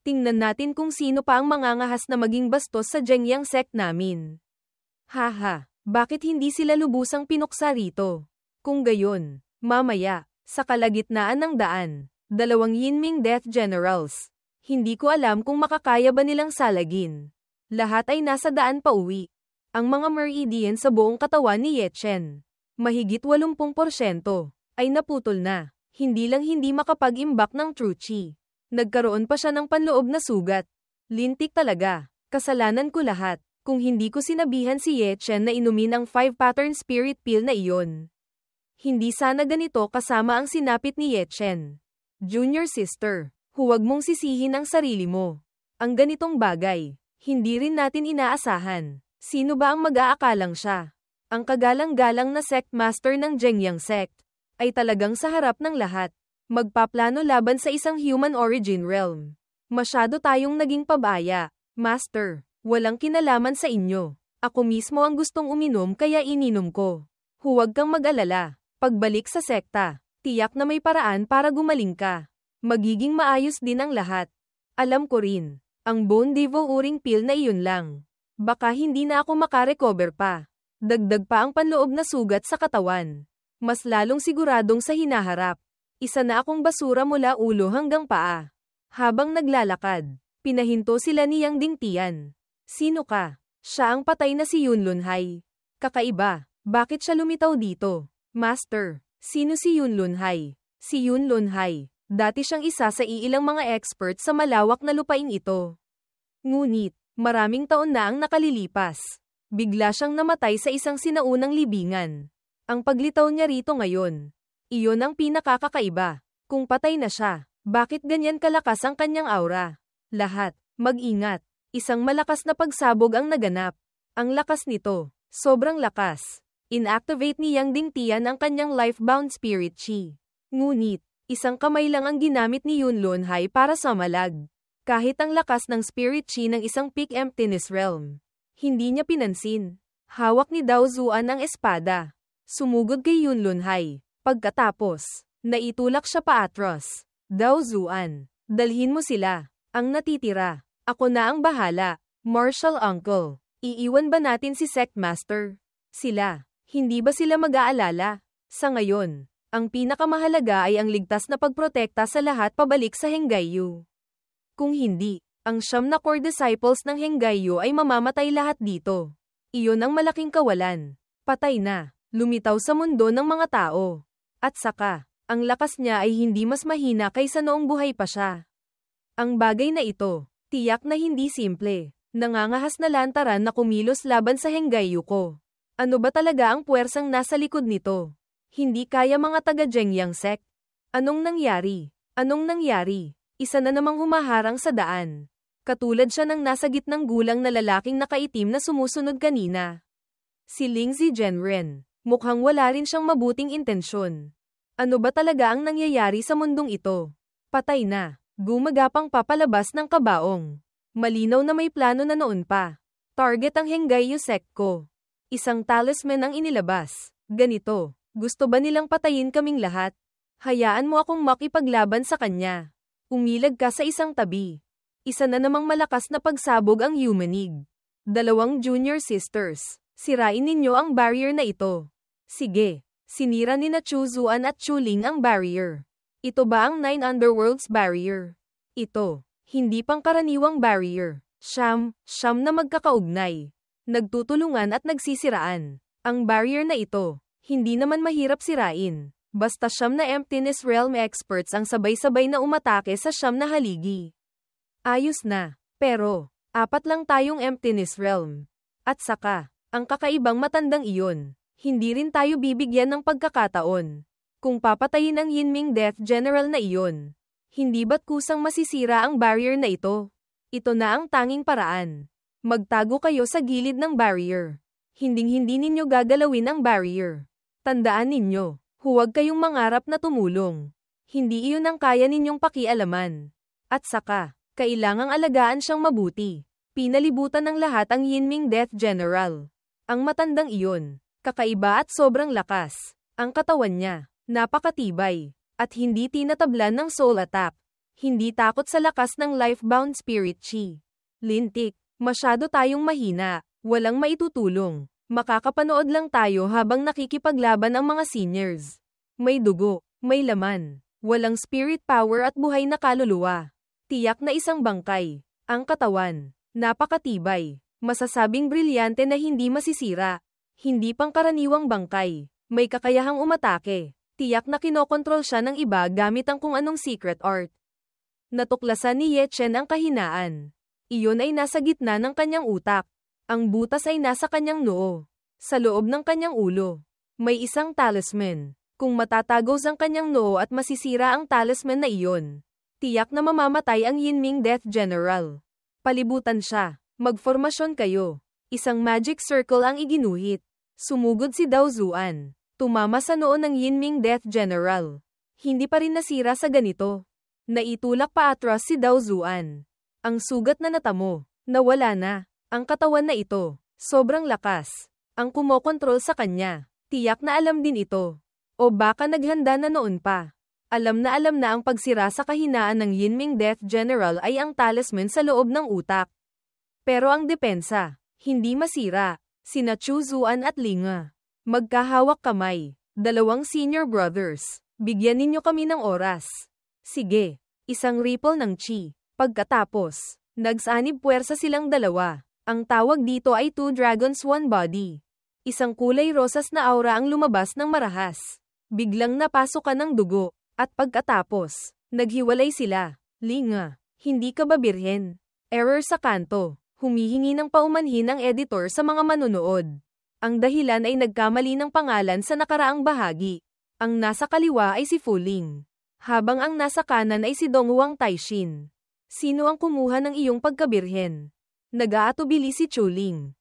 S1: Tingnan natin kung sino pa ang mangangahas na maging bastos sa Zhengyang sect namin. Haha, bakit hindi sila lubusang pinuksa rito? Kung gayon, mamaya, sa kalagitnaan ng daan, dalawang Yinming Death Generals. Hindi ko alam kung makakaya ba nilang salagin. Lahat ay nasa daan pa uwi. Ang mga meridian sa buong katawan ni Ye Chen, mahigit 80%, ay naputol na. Hindi lang hindi makapag-imbak ng true chi. Nagkaroon pa siya ng panloob na sugat. Lintik talaga. Kasalanan ko lahat. Kung hindi ko sinabihan si Ye Chen na inumin ang 5-pattern spirit pill na iyon. Hindi sana ganito kasama ang sinapit ni Ye Chen. Junior sister, huwag mong sisihin ang sarili mo. Ang ganitong bagay, hindi rin natin inaasahan. Sino ba ang mag-aakalang siya? Ang kagalang-galang na sect master ng Zhengyang sect, ay talagang sa harap ng lahat. Magpaplano laban sa isang human origin realm. Masyado tayong naging pabaya. Master, walang kinalaman sa inyo. Ako mismo ang gustong uminom kaya ininom ko. Huwag kang mag-alala. Pagbalik sa sekta, tiyak na may paraan para gumaling ka. Magiging maayos din ang lahat. Alam ko rin, ang bone devouring pill na iyon lang. Baka hindi na ako makarecover pa. Dagdag pa ang panloob na sugat sa katawan. Mas lalong siguradong sa hinaharap. Isa na akong basura mula ulo hanggang paa. Habang naglalakad, pinahinto sila ni Yang Dingtian. Sino ka? Siya ang patay na si Yunlunhai. Kakaiba, bakit siya lumitaw dito? Master, sino si Yunlunhai? Si Yunlunhai. Dati siyang isa sa iilang mga expert sa malawak na lupaing ito. Ngunit, maraming taon na ang nakalilipas. Bigla siyang namatay sa isang sinaunang libingan. Ang paglitaw niya rito ngayon, iyon ang pinakakakaiba. Kung patay na siya, bakit ganyan kalakas ang kanyang aura? Lahat, mag-ingat. Isang malakas na pagsabog ang naganap. Ang lakas nito, sobrang lakas. Inactivate ni Yang Dingtian ang kanyang life-bound spirit chi. Ngunit, isang kamay lang ang ginamit ni Yunlunhai para samalag. Kahit ang lakas ng spirit chi ng isang peak emptiness realm, hindi niya pinansin. Hawak ni Dao Zuan ang espada. Sumugod kay Yunlunhai. Pagkatapos, naitulak siya paatros. Dao Zuan, dalhin mo sila. Ang natitira, ako na ang bahala. Martial Uncle, iiwan ba natin si Sect Master? Sila, hindi ba sila mag-aalala? Sa ngayon, ang pinakamahalaga ay ang ligtas na pagprotekta sa lahat pabalik sa Henggayu. Kung hindi, ang 9 na core disciples ng Henggayu ay mamamatay lahat dito. Iyon ang malaking kawalan. Patay na, lumitaw sa mundo ng mga tao. At saka, ang lakas niya ay hindi mas mahina kaysa noong buhay pa siya. Ang bagay na ito, tiyak na hindi simple. Nangangahas na lantaran na kumilos laban sa Henggayu ko. Ano ba talaga ang puwersang nasa likod nito? Hindi kaya mga taga-Zhengyang sect. Anong nangyari? Anong nangyari? Isa na namang humaharang sa daan. Katulad siya ng nasa gitnang gulang na lalaking nakaitim na sumusunod kanina. Si Ling Zigenren. Mukhang wala rin siyang mabuting intensyon. Ano ba talaga ang nangyayari sa mundong ito? Patay na. Gumagapang papalabas ng kabaong. Malinaw na may plano na noon pa. Target ang Hengai Yusek ko. Isang talisman ang inilabas. Ganito, gusto ba nilang patayin kaming lahat? Hayaan mo akong makipaglaban sa kanya. Umilag ka sa isang tabi. Isa na namang malakas na pagsabog ang yumanig. 2 junior sisters. Sirain ninyo ang barrier na ito. Sige. Sinira ni na Chu Zuan at Chu Ling ang barrier. Ito ba ang 9 Underworlds barrier? Ito. Hindi pangkaraniwang barrier. Siyam na magkakaugnay. Nagtutulungan at nagsisiraan. Ang barrier na ito, hindi naman mahirap sirain. Basta 9 na Emptiness Realm experts ang sabay-sabay na umatake sa 9 na haligi. Ayos na. Pero, 4 lang tayong Emptiness Realm. At saka, ang kakaibang matandang iyon, hindi rin tayo bibigyan ng pagkakataon. Kung papatayin ang Yinming Death General na iyon, hindi ba't kusang masisira ang barrier na ito? Ito na ang tanging paraan. Magtago kayo sa gilid ng barrier. Hinding-hindi ninyo gagalawin ang barrier. Tandaan ninyo, huwag kayong mangarap na tumulong. Hindi iyon ang kaya ninyong pakialaman. At saka, kailangang alagaan siyang mabuti. Pinalibutan ng lahat ang Yinming Death General. Ang matandang iyon, kakaiba at sobrang lakas. Ang katawan niya, napakatibay. At hindi tinatablan ng soul attack. Hindi takot sa lakas ng life-bound spirit chi. Lintik, masyado tayong mahina, walang maitutulong. Makakapanood lang tayo habang nakikipaglaban ang mga seniors. May dugo, may laman, walang spirit power at buhay na kaluluwa. Tiyak na isang bangkay. Ang katawan, napakatibay. Masasabing brilyante na hindi masisira. Hindi pangkaraniwang bangkay. May kakayahang umatake. Tiyak na kinokontrol siya ng iba gamit ang kung anong secret art. Natuklasan ni Ye Chen ang kahinaan. Iyon ay nasa gitna ng kanyang utak. Ang butas ay nasa kanyang noo. Sa loob ng kanyang ulo. May isang talisman. Kung matatagos ang kanyang noo at masisira ang talisman na iyon, tiyak na mamamatay ang Yinming Death General. Palibutan siya. Magformasyon kayo. Isang magic circle ang iginuhit. Sumugod si Dao Zuan. Tumama sa noo ng Yinming Death General. Hindi pa rin nasira sa ganito. Naitulak pa atras si Dao Zuan. Ang sugat na natamo, nawala na. Ang katawan na ito, sobrang lakas. Ang kumokontrol sa kanya, tiyak na alam din ito. O baka naghanda na noon pa. Alam na ang pagsira sa kahinaan ng Yinming Death General ay ang talisman sa loob ng utak. Pero ang depensa, hindi masira. Sina Chu Zuan at Linga. Magkahawak kamay. 2 senior brothers. Bigyan ninyo kami ng oras. Sige. Isang ripple ng chi. Pagkatapos, nagsanib puwersa silang 2. Ang tawag dito ay 2 dragons 1 body. Isang kulay rosas na aura ang lumabas ng marahas. Biglang napasukan ng dugo. At pagkatapos, naghiwalay sila. Linga, hindi ka ba birhen? Error sa kanto. Humihingi ng paumanhin ang editor sa mga manonood. Ang dahilan ay nagkamali ng pangalan sa nakaraang bahagi. Ang nasa kaliwa ay si Fu Ling. Habang ang nasa kanan ay si Donghuang Taishin. Sino ang kumuha ng iyong pagkabirhen? Nag-aatubili si Chu Ling.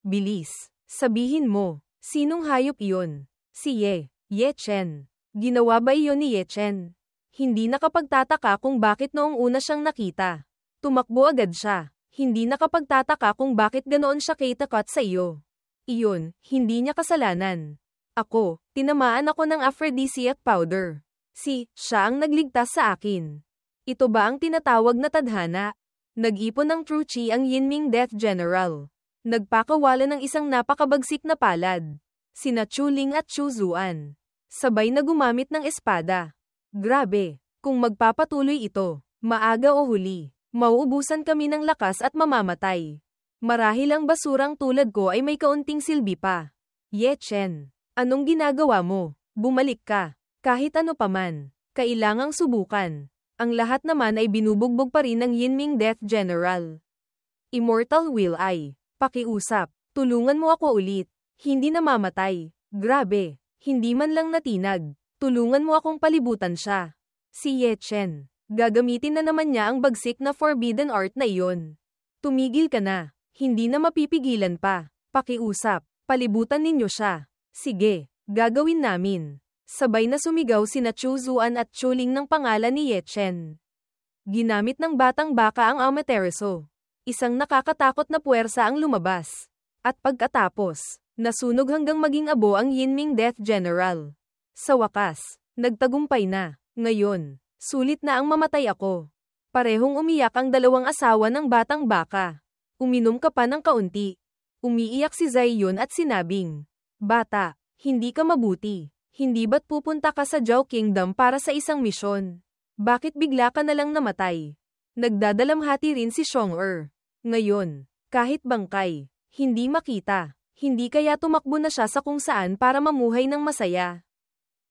S1: Bilis. Sabihin mo, sinong hayop iyon? Si Ye Chen. Ginawa ba iyon ni Ye Chen? Hindi nakapagtataka kung bakit noong una siyang nakita. Tumakbo agad siya. Hindi nakapagtataka kung bakit ganoon siya kaitakot sa iyo. Iyon, hindi niya kasalanan. Ako, tinamaan ako ng aphrodisiac powder. Siya ang nagligtas sa akin. Ito ba ang tinatawag na tadhana? Nag-ipon ng true chi ang Yinming Death General. Nagpakawala ng isang napakabagsik na palad. Sina Chu Ling at Chu Zuan. Sabay na gumamit ng espada. Grabe, kung magpapatuloy ito, maaga o huli, mauubusan kami ng lakas at mamamatay. Marahil ang basurang tulad ko ay may kaunting silbi pa. Ye Chen, anong ginagawa mo? Bumalik ka. Kahit ano paman, kailangang subukan. Ang lahat naman ay binubugbog pa rin ng Yinming Death General. Immortal Will I. Pakiusap. Tulungan mo ako ulit. Hindi namamatay. Grabe. Hindi man lang natinag. Tulungan mo akong palibutan siya. Si Ye Chen. Gagamitin na naman niya ang bagsik na forbidden art na iyon. Tumigil ka na. Hindi na mapipigilan pa. Pakiusap. Palibutan ninyo siya. Sige. Gagawin namin. Sabay na sumigaw sina Chu Zuan at Chu Ling ng pangalan ni Ye Chen. Ginamit ng batang baka ang Amaterasu. Isang nakakatakot na puwersa ang lumabas. At pagkatapos, nasunog hanggang maging abo ang Yinming Death General. Sa wakas, nagtagumpay na. Ngayon, sulit na ang mamatay ako. Parehong umiyak ang dalawang asawa ng batang baka. Uminom ka pa ng kaunti. Umiiyak si Zaiyun at sinabing, "Bata, hindi ka mabuti. Hindi ba't pupunta ka sa Zhao Kingdom para sa isang misyon? Bakit bigla ka na lang namatay?" Nagdadalamhati rin si Xiong-er. Ngayon, kahit bangkay, hindi makita. Hindi kaya tumakbo na siya sa kung saan para mamuhay ng masaya.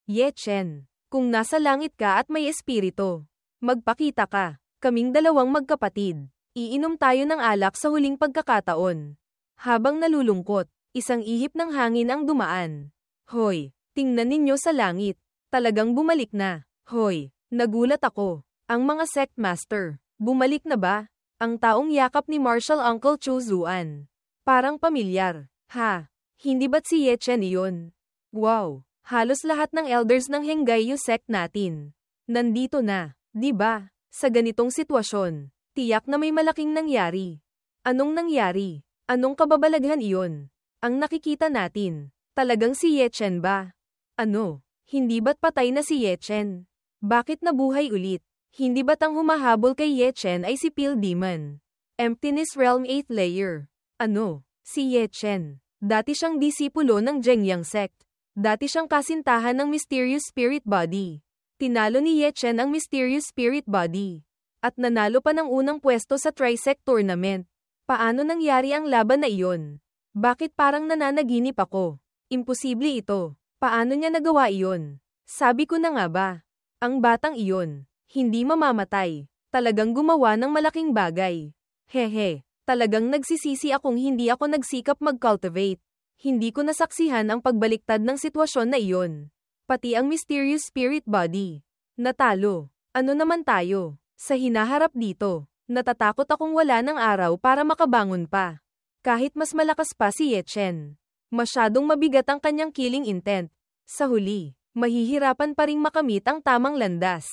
S1: Ye Chen, kung nasa langit ka at may espiritu, magpakita ka. Kaming dalawang magkapatid. Iinom tayo ng alak sa huling pagkakataon. Habang nalulungkot, isang ihip ng hangin ang dumaan. Hoy, tingnan ninyo sa langit. Talagang bumalik na. Hoy, nagulat ako. Ang mga sect master, bumalik na ba? Ang taong yakap ni Marshal Uncle Chu Zuan. Parang pamilyar. Ha? Hindi ba't si Ye Chen iyon? Wow, halos lahat ng elders ng Henggayu sect natin. Nandito na, di ba? Sa ganitong sitwasyon, tiyak na may malaking nangyari. Anong nangyari? Anong kababalaghan iyon? Ang nakikita natin, talagang si Ye Chen ba? Ano? Hindi ba't patay na si Ye Chen? Bakit nabuhay ulit? Hindi ba't ang humahabol kay Ye Chen ay si Pale Demon? Emptiness Realm 8th Layer. Ano? Si Ye Chen. Dati siyang disipulo ng Zhengyang sect. Dati siyang kasintahan ng Mysterious Spirit Body. Tinalo ni Ye Chen ang Mysterious Spirit Body. At nanalo pa ng unang pwesto sa Trisect Tournament. Paano nangyari ang laban na iyon? Bakit parang nananaginip ako? Imposible ito. Paano niya nagawa iyon? Sabi ko na nga ba? Ang batang iyon, hindi mamamatay. Talagang gumawa ng malaking bagay. Hehe, talagang nagsisisi akong hindi ako nagsikap mag-cultivate. Hindi ko nasaksihan ang pagbaliktad ng sitwasyon na iyon. Pati ang Mysterious Spirit Body. Natalo. Ano naman tayo? Sa hinaharap dito, natatakot akong wala ng araw para makabangon pa. Kahit mas malakas pa si Ye Chen. Masyadong mabigat ang kanyang killing intent. Sa huli, mahihirapan pa ring makamit ang tamang landas.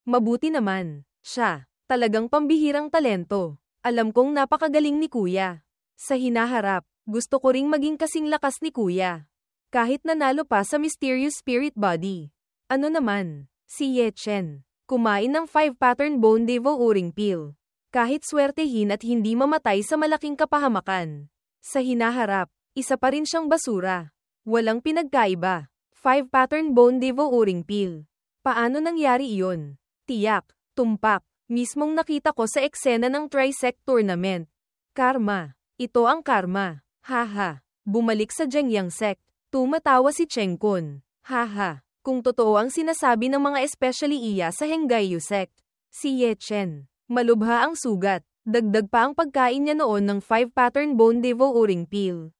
S1: Mabuti naman, siya, talagang pambihirang talento. Alam kong napakagaling ni Kuya. Sa hinaharap, gusto ko ring maging kasing lakas ni Kuya. Kahit nanalo pa sa Mysterious Spirit Body. Ano naman, si Ye Chen, kumain ng 5 pattern bone devo uring pill. Kahit swertehin at hindi mamatay sa malaking kapahamakan. Sa hinaharap, isa pa rin siyang basura. Walang pinagkaiba. 5 pattern bone devo uring pill. Paano nangyari iyon? Tiyak, tumpak, mismong nakita ko sa eksena ng Trisect Tournament. Karma. Ito ang karma. Haha. Bumalik sa Zhengyang sect. Tumatawa si Cheng Kun. Haha. Kung totoo ang sinasabi ng mga especially iya sa Henggayu sect. Si Ye Chen. Malubha ang sugat. Dagdag pa ang pagkain niya noon ng 5 pattern bone devo uring pill.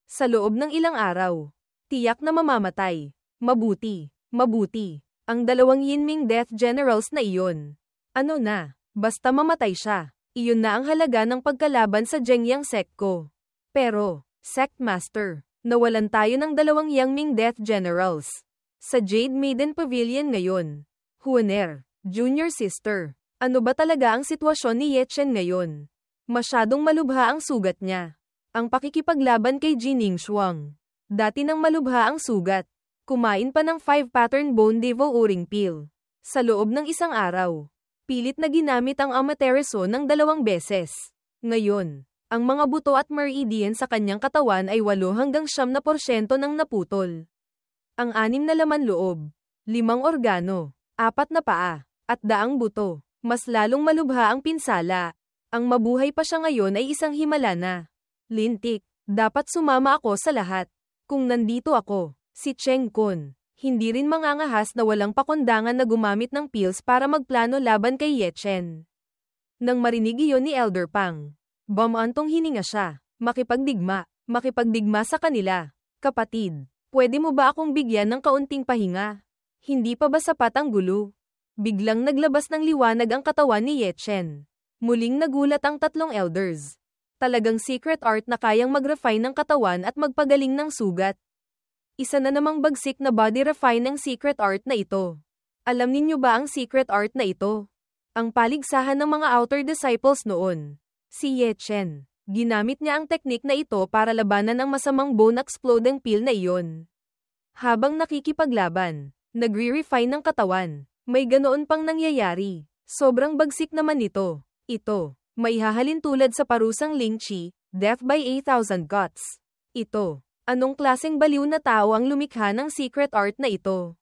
S1: Sa loob ng ilang araw, tiyak na mamamatay. Mabuti. Mabuti. Ang dalawang Yinming Death Generals na iyon. Ano na? Basta mamatay siya. Iyon na ang halaga ng pagkalaban sa Zhengyang sect ko. Pero, Sect Master, nawalan tayo ng dalawang Yangming Death Generals. Sa Jade Maiden Pavilion ngayon. Huaner, Junior Sister. Ano ba talaga ang sitwasyon ni Ye Chen ngayon? Masyadong malubha ang sugat niya. Ang pakikipaglaban kay Jining Shuang. Dati nang malubha ang sugat. Kumain pa ng 5 pattern bone devo uring pill. Sa loob ng isang araw. Pilit na ginamit ang Amaterasu ng 2 beses. Ngayon, ang mga buto at meridian sa kanyang katawan ay 8 hanggang 9% ng naputol. Ang 6 na laman loob, 5 organo, 4 na paa, at 10 buto. Mas lalong malubha ang pinsala. Ang mabuhay pa siya ngayon ay isang himala na. Lintik, dapat sumama ako sa lahat. Kung nandito ako, si Cheng Kun, hindi rin mangangahas na walang pakundangan na gumamit ng pills para magplano laban kay Ye Chen. Nang marinig iyon ni Elder Pang, bumantong hininga siya. Makipagdigma sa kanila. Kapatid, pwede mo ba akong bigyan ng kaunting pahinga? Hindi pa ba sapat ang gulo? Biglang naglabas ng liwanag ang katawan ni Ye Chen. Muling nagulat ang 3 elders. Talagang secret art na kayang mag-refine ng katawan at magpagaling ng sugat. Isa na namang bagsik na body refine ng secret art na ito. Alam ninyo ba ang secret art na ito? Ang paligsahan ng mga outer disciples noon. Si Ye Chen. Ginamit niya ang teknik na ito para labanan ang masamang bone-exploding pill na iyon. Habang nakikipaglaban, nagre-refine ng katawan. May ganoon pang nangyayari. Sobrang bagsik naman nito. Ito, maihahalin tulad sa parusang Ling Chi, death by 8,000 cuts. Ito, anong klaseng baliw na tao ang lumikha ng secret art na ito?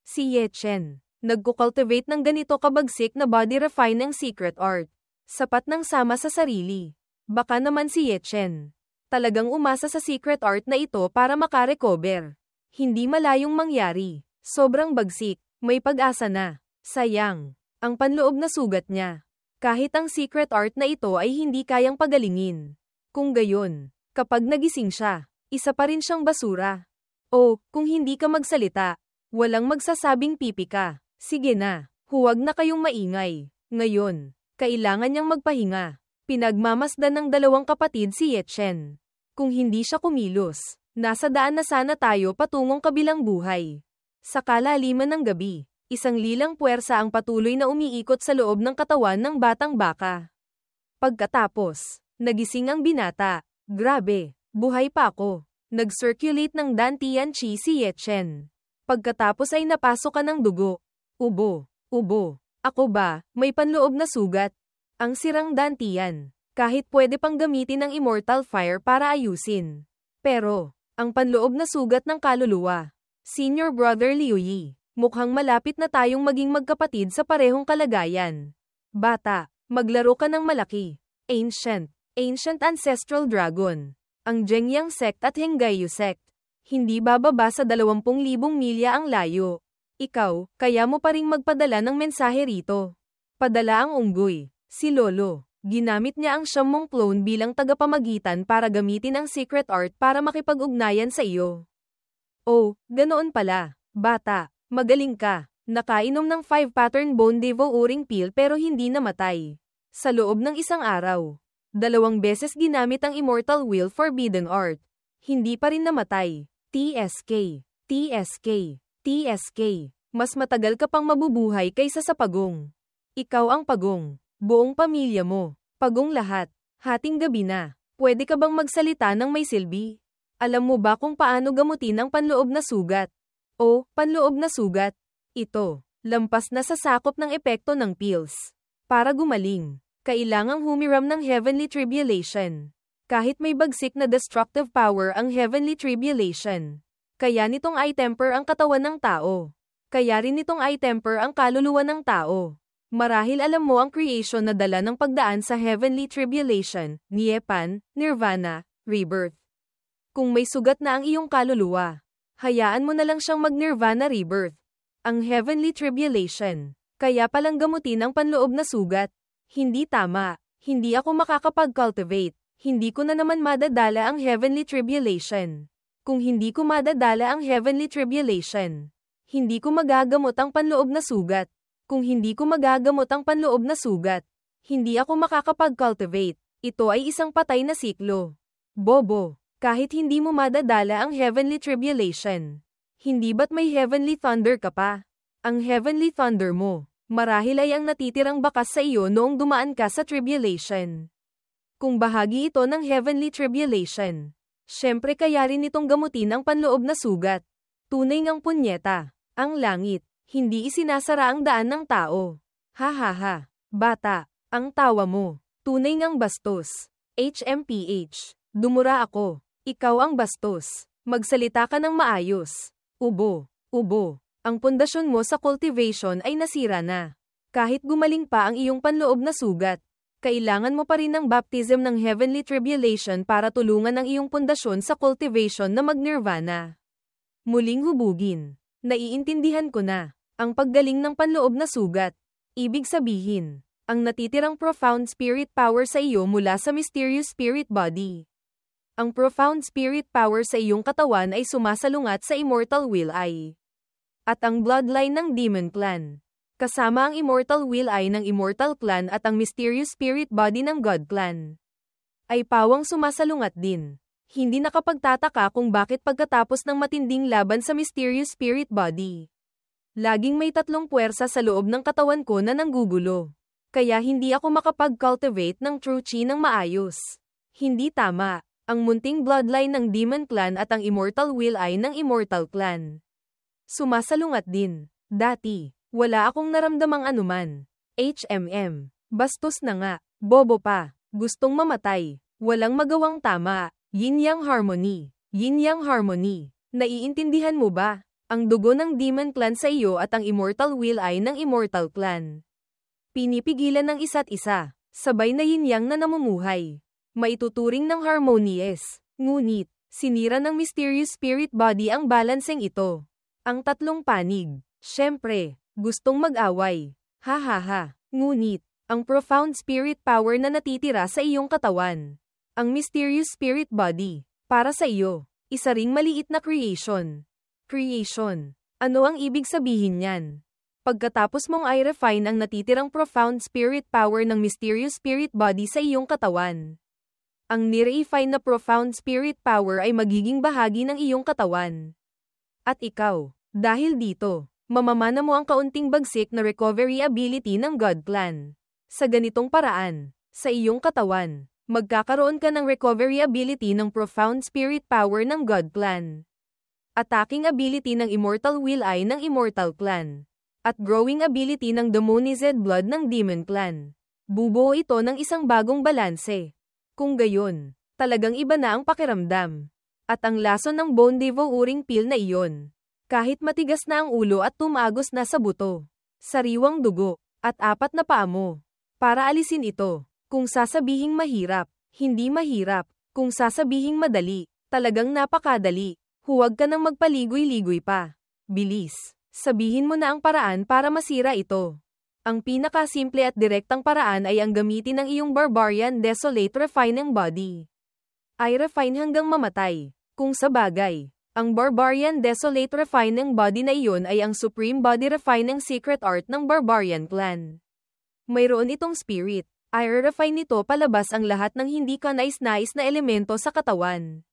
S1: Si Ye Chen, nagkukultivate ng ganito kabagsik na body refine ng secret art. Sapat ng sama sa sarili. Baka naman si Ye Chen talagang umasa sa secret art na ito para makarecover. Hindi malayong mangyari. Sobrang bagsik, may pag-asa na. Sayang, ang panloob na sugat niya. Kahit ang secret art na ito ay hindi kayang pagalingin. Kung gayon, kapag nagising siya, isa pa rin siyang basura. O, kung hindi ka magsalita, walang magsasabing pipi ka. Sige na, huwag na kayong maingay. Ngayon, kailangan niyang magpahinga. Pinagmamasdan ng dalawang kapatid si Ye Chen. Kung hindi siya kumilos, nasa daan na sana tayo patungong kabilang buhay. Sa kalaliman ng gabi, isang lilang puwersa ang patuloy na umiikot sa loob ng katawan ng batang baka. Pagkatapos, nagising ang binata. Grabe, buhay pa ako. Nag-circulate ng dantian chi si Ye Chen. Pagkatapos ay napasok ka ng dugo. Ubo. Ako ba, may panloob na sugat? Ang sirang dantian. Kahit pwede pang gamitin ang immortal fire para ayusin. Pero, ang panloob na sugat ng kaluluwa. Senior Brother Liu Yi, mukhang malapit na tayong maging magkapatid sa parehong kalagayan. Bata, maglaro ka ng malaki. Ancient Ancestral Dragon. Ang Zhengyang Sect at Henggayu Sect. Hindi bababa sa 20,000 milya ang layo. Ikaw, kaya mo pa ring magpadala ng mensahe rito. Padala ang unggoy. Si Lolo. Ginamit niya ang siyam mong clone bilang tagapamagitan para gamitin ang secret art para makipag-ugnayan sa iyo. Oh, ganoon pala. Bata, magaling ka. Nakainom ng 5 pattern bone devouring pill pero hindi namatay. Sa loob ng isang araw. 2 beses ginamit ang immortal will forbidden art. Hindi pa rin namatay. TSK. Mas matagal ka pang mabubuhay kaysa sa pagong. Ikaw ang pagong. Buong pamilya mo. Pagong lahat. Hating gabi na. Pwede ka bang magsalita ng may silbi? Alam mo ba kung paano gamutin ang panloob na sugat? O, panloob na sugat? Ito, lampas na sa sakop ng epekto ng pills. Para gumaling, kailangang humiram ng heavenly tribulation. Kahit may bagsik na destructive power ang heavenly tribulation. Kaya nitong i-temper ang katawan ng tao. Kaya rin nitong i-temper ang kaluluwa ng tao. Marahil alam mo ang creation na dala ng pagdaan sa heavenly tribulation, Niepan, Nirvana, Rebirth. Kung may sugat na ang iyong kaluluwa, hayaan mo na lang siyang mag-Nirvana Rebirth. Ang heavenly tribulation. Kaya palang gamutin ang panloob na sugat. Hindi tama. Hindi ako makakapag-cultivate. Hindi ko na naman madadala ang heavenly tribulation. Kung hindi ko madadala ang heavenly tribulation, hindi ko magagamot ang panloob na sugat. Kung hindi ko magagamot ang panloob na sugat, hindi ako makakapag-cultivate. Ito ay isang patay na siklo. Bobo, kahit hindi mo madadala ang heavenly tribulation, hindi ba't may heavenly thunder ka pa? Ang heavenly thunder mo, marahil ay ang natitirang bakas sa iyo noong dumaan ka sa tribulation. Kung bahagi ito ng heavenly tribulation, syempre kaya rin itong gamutin ang panloob na sugat. Tunay ngang punyeta, ang langit. Hindi isinasara ang daan ng tao. Ha. Bata, ang tawa mo. Tunay ngang bastos. HMPH. Dumura ako. Ikaw ang bastos. Magsalita ka ng maayos. Ubo. Ang pundasyon mo sa cultivation ay nasira na. Kahit gumaling pa ang iyong panloob na sugat, kailangan mo pa rin ng baptism ng heavenly tribulation para tulungan ang iyong pundasyon sa cultivation na mag-nirvana. Muling hubugin. Naiintindihan ko na. Ang paggaling ng panloob na sugat. Ibig sabihin, ang natitirang profound spirit power sa iyo mula sa mysterious spirit body. Ang profound spirit power sa iyong katawan ay sumasalungat sa immortal will eye. At ang bloodline ng demon clan. Kasama ang immortal will eye ng immortal clan at ang mysterious spirit body ng god clan. Ay pawang sumasalungat din. Hindi nakapagtataka kung bakit pagkatapos ng matinding laban sa mysterious spirit body, laging may 3 puwersa sa loob ng katawan ko na nanggugulo. Kaya hindi ako makapag-cultivate ng true chi ng maayos. Hindi tama. Ang munting bloodline ng Demon Clan at ang Immortal Will ay ng Immortal Clan. Sumasalungat din. Dati, wala akong naramdamang anuman. Bastos na nga. Bobo pa. Gustong mamatay. Walang magawang tama. Yin-yang harmony. Yin-yang harmony. Naiintindihan mo ba? Ang dugo ng Demon Clan sa iyo at ang Immortal Will ay ng Immortal Clan. Pinipigilan ng isa't isa. Sabay na yin-yang na namumuhay. Maituturing ng harmonious. Ngunit, sinira ng mysterious spirit body ang balancing ito. Ang tatlong panig. Syempre, gustong mag-away. Ha ha ha. Ngunit, ang profound spirit power na natitira sa iyong katawan. Ang mysterious spirit body. Para sa iyo, isa ring maliit na creation. Creation. Ano ang ibig sabihin niyan? Pagkatapos mong i-refine ang natitirang profound spirit power ng mysterious spirit body sa iyong katawan. Ang nire-refine na profound spirit power ay magiging bahagi ng iyong katawan. At ikaw, dahil dito, mamamana mo ang kaunting bagsik na recovery ability ng God Clan. Sa ganitong paraan, sa iyong katawan, magkakaroon ka ng recovery ability ng profound spirit power ng God Clan. Attacking ability ng Immortal Will ay ng Immortal Clan. At growing ability ng Demonized Blood ng Demon Clan. Bubuo ito ng isang bagong balanse. Kung gayon, talagang iba na ang pakiramdam. At ang lason ng Bone Devouring Pill na iyon. Kahit matigas na ang ulo at tumagos na sa buto, sariwang dugo, at 4 na paa mo. Para alisin ito, kung sasabihing mahirap, hindi mahirap. Kung sasabihing madali, talagang napakadali. Huwag ka nang magpaligoy-ligoy pa. Bilis, sabihin mo na ang paraan para masira ito. Ang pinakasimple at direktang paraan ay ang gamitin ng iyong Barbarian Desolate Refining Body. Ay refine hanggang mamatay. Kung sa bagay, ang Barbarian Desolate Refining Body na iyon ay ang Supreme Body Refining Secret Art ng Barbarian Clan. Mayroon itong spirit. Ay refine nito palabas ang lahat ng hindi ka nais-nais na elemento sa katawan.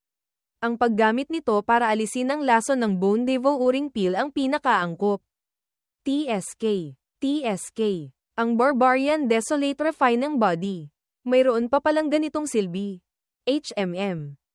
S1: Ang paggamit nito para alisin ang lason ng Bone Devouring Pill ang pinakaangkop. TSK. Ang Barbarian Desolate Refining Body. Mayroon pa palang ganitong silbi.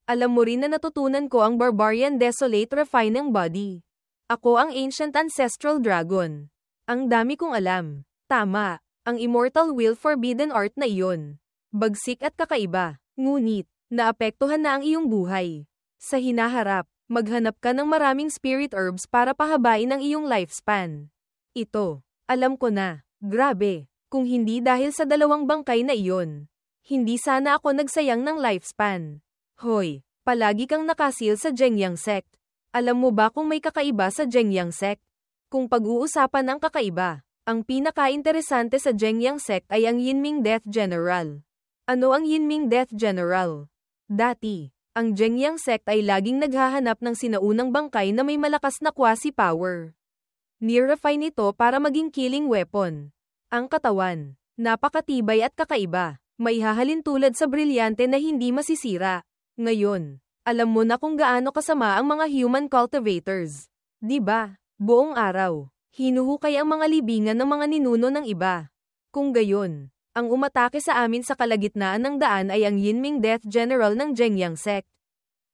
S1: Alam mo rin na natutunan ko ang Barbarian Desolate Refining Body. Ako ang Ancient Ancestral Dragon. Ang dami kong alam. Tama, ang Immortal Will Forbidden Art na iyon. Bagsik at kakaiba. Ngunit, naapektuhan na ang iyong buhay. Sa hinaharap, maghanap ka ng maraming spirit herbs para pahabain ang iyong lifespan. Ito. Alam ko na, grabe, kung hindi dahil sa 2 bangkay na iyon. Hindi sana ako nagsayang ng lifespan. Hoy, palagi kang nakasil sa Jengyang Sect. Alam mo ba kung may kakaiba sa Jengyang Sect? Kung pag-uusapan ang kakaiba, ang pinaka-interesante sa Jengyang Sect ay ang Yinming Death General. Ano ang Yinming Death General? Dati, ang Jengyang Sect ay laging naghahanap ng sinaunang bangkay na may malakas na quasi-power. Ni-refine ito para maging killing weapon. Ang katawan, napakatibay at kakaiba, may hahalin tulad sa brilyante na hindi masisira. Ngayon, alam mo na kung gaano kasama ang mga human cultivators. Di ba? Buong araw, hinuhukay ang mga libingan ng mga ninuno ng iba. Kung gayon, ang umatake sa amin sa kalagitnaan ng daan ay ang Yinming Death General ng Jengyang Sect.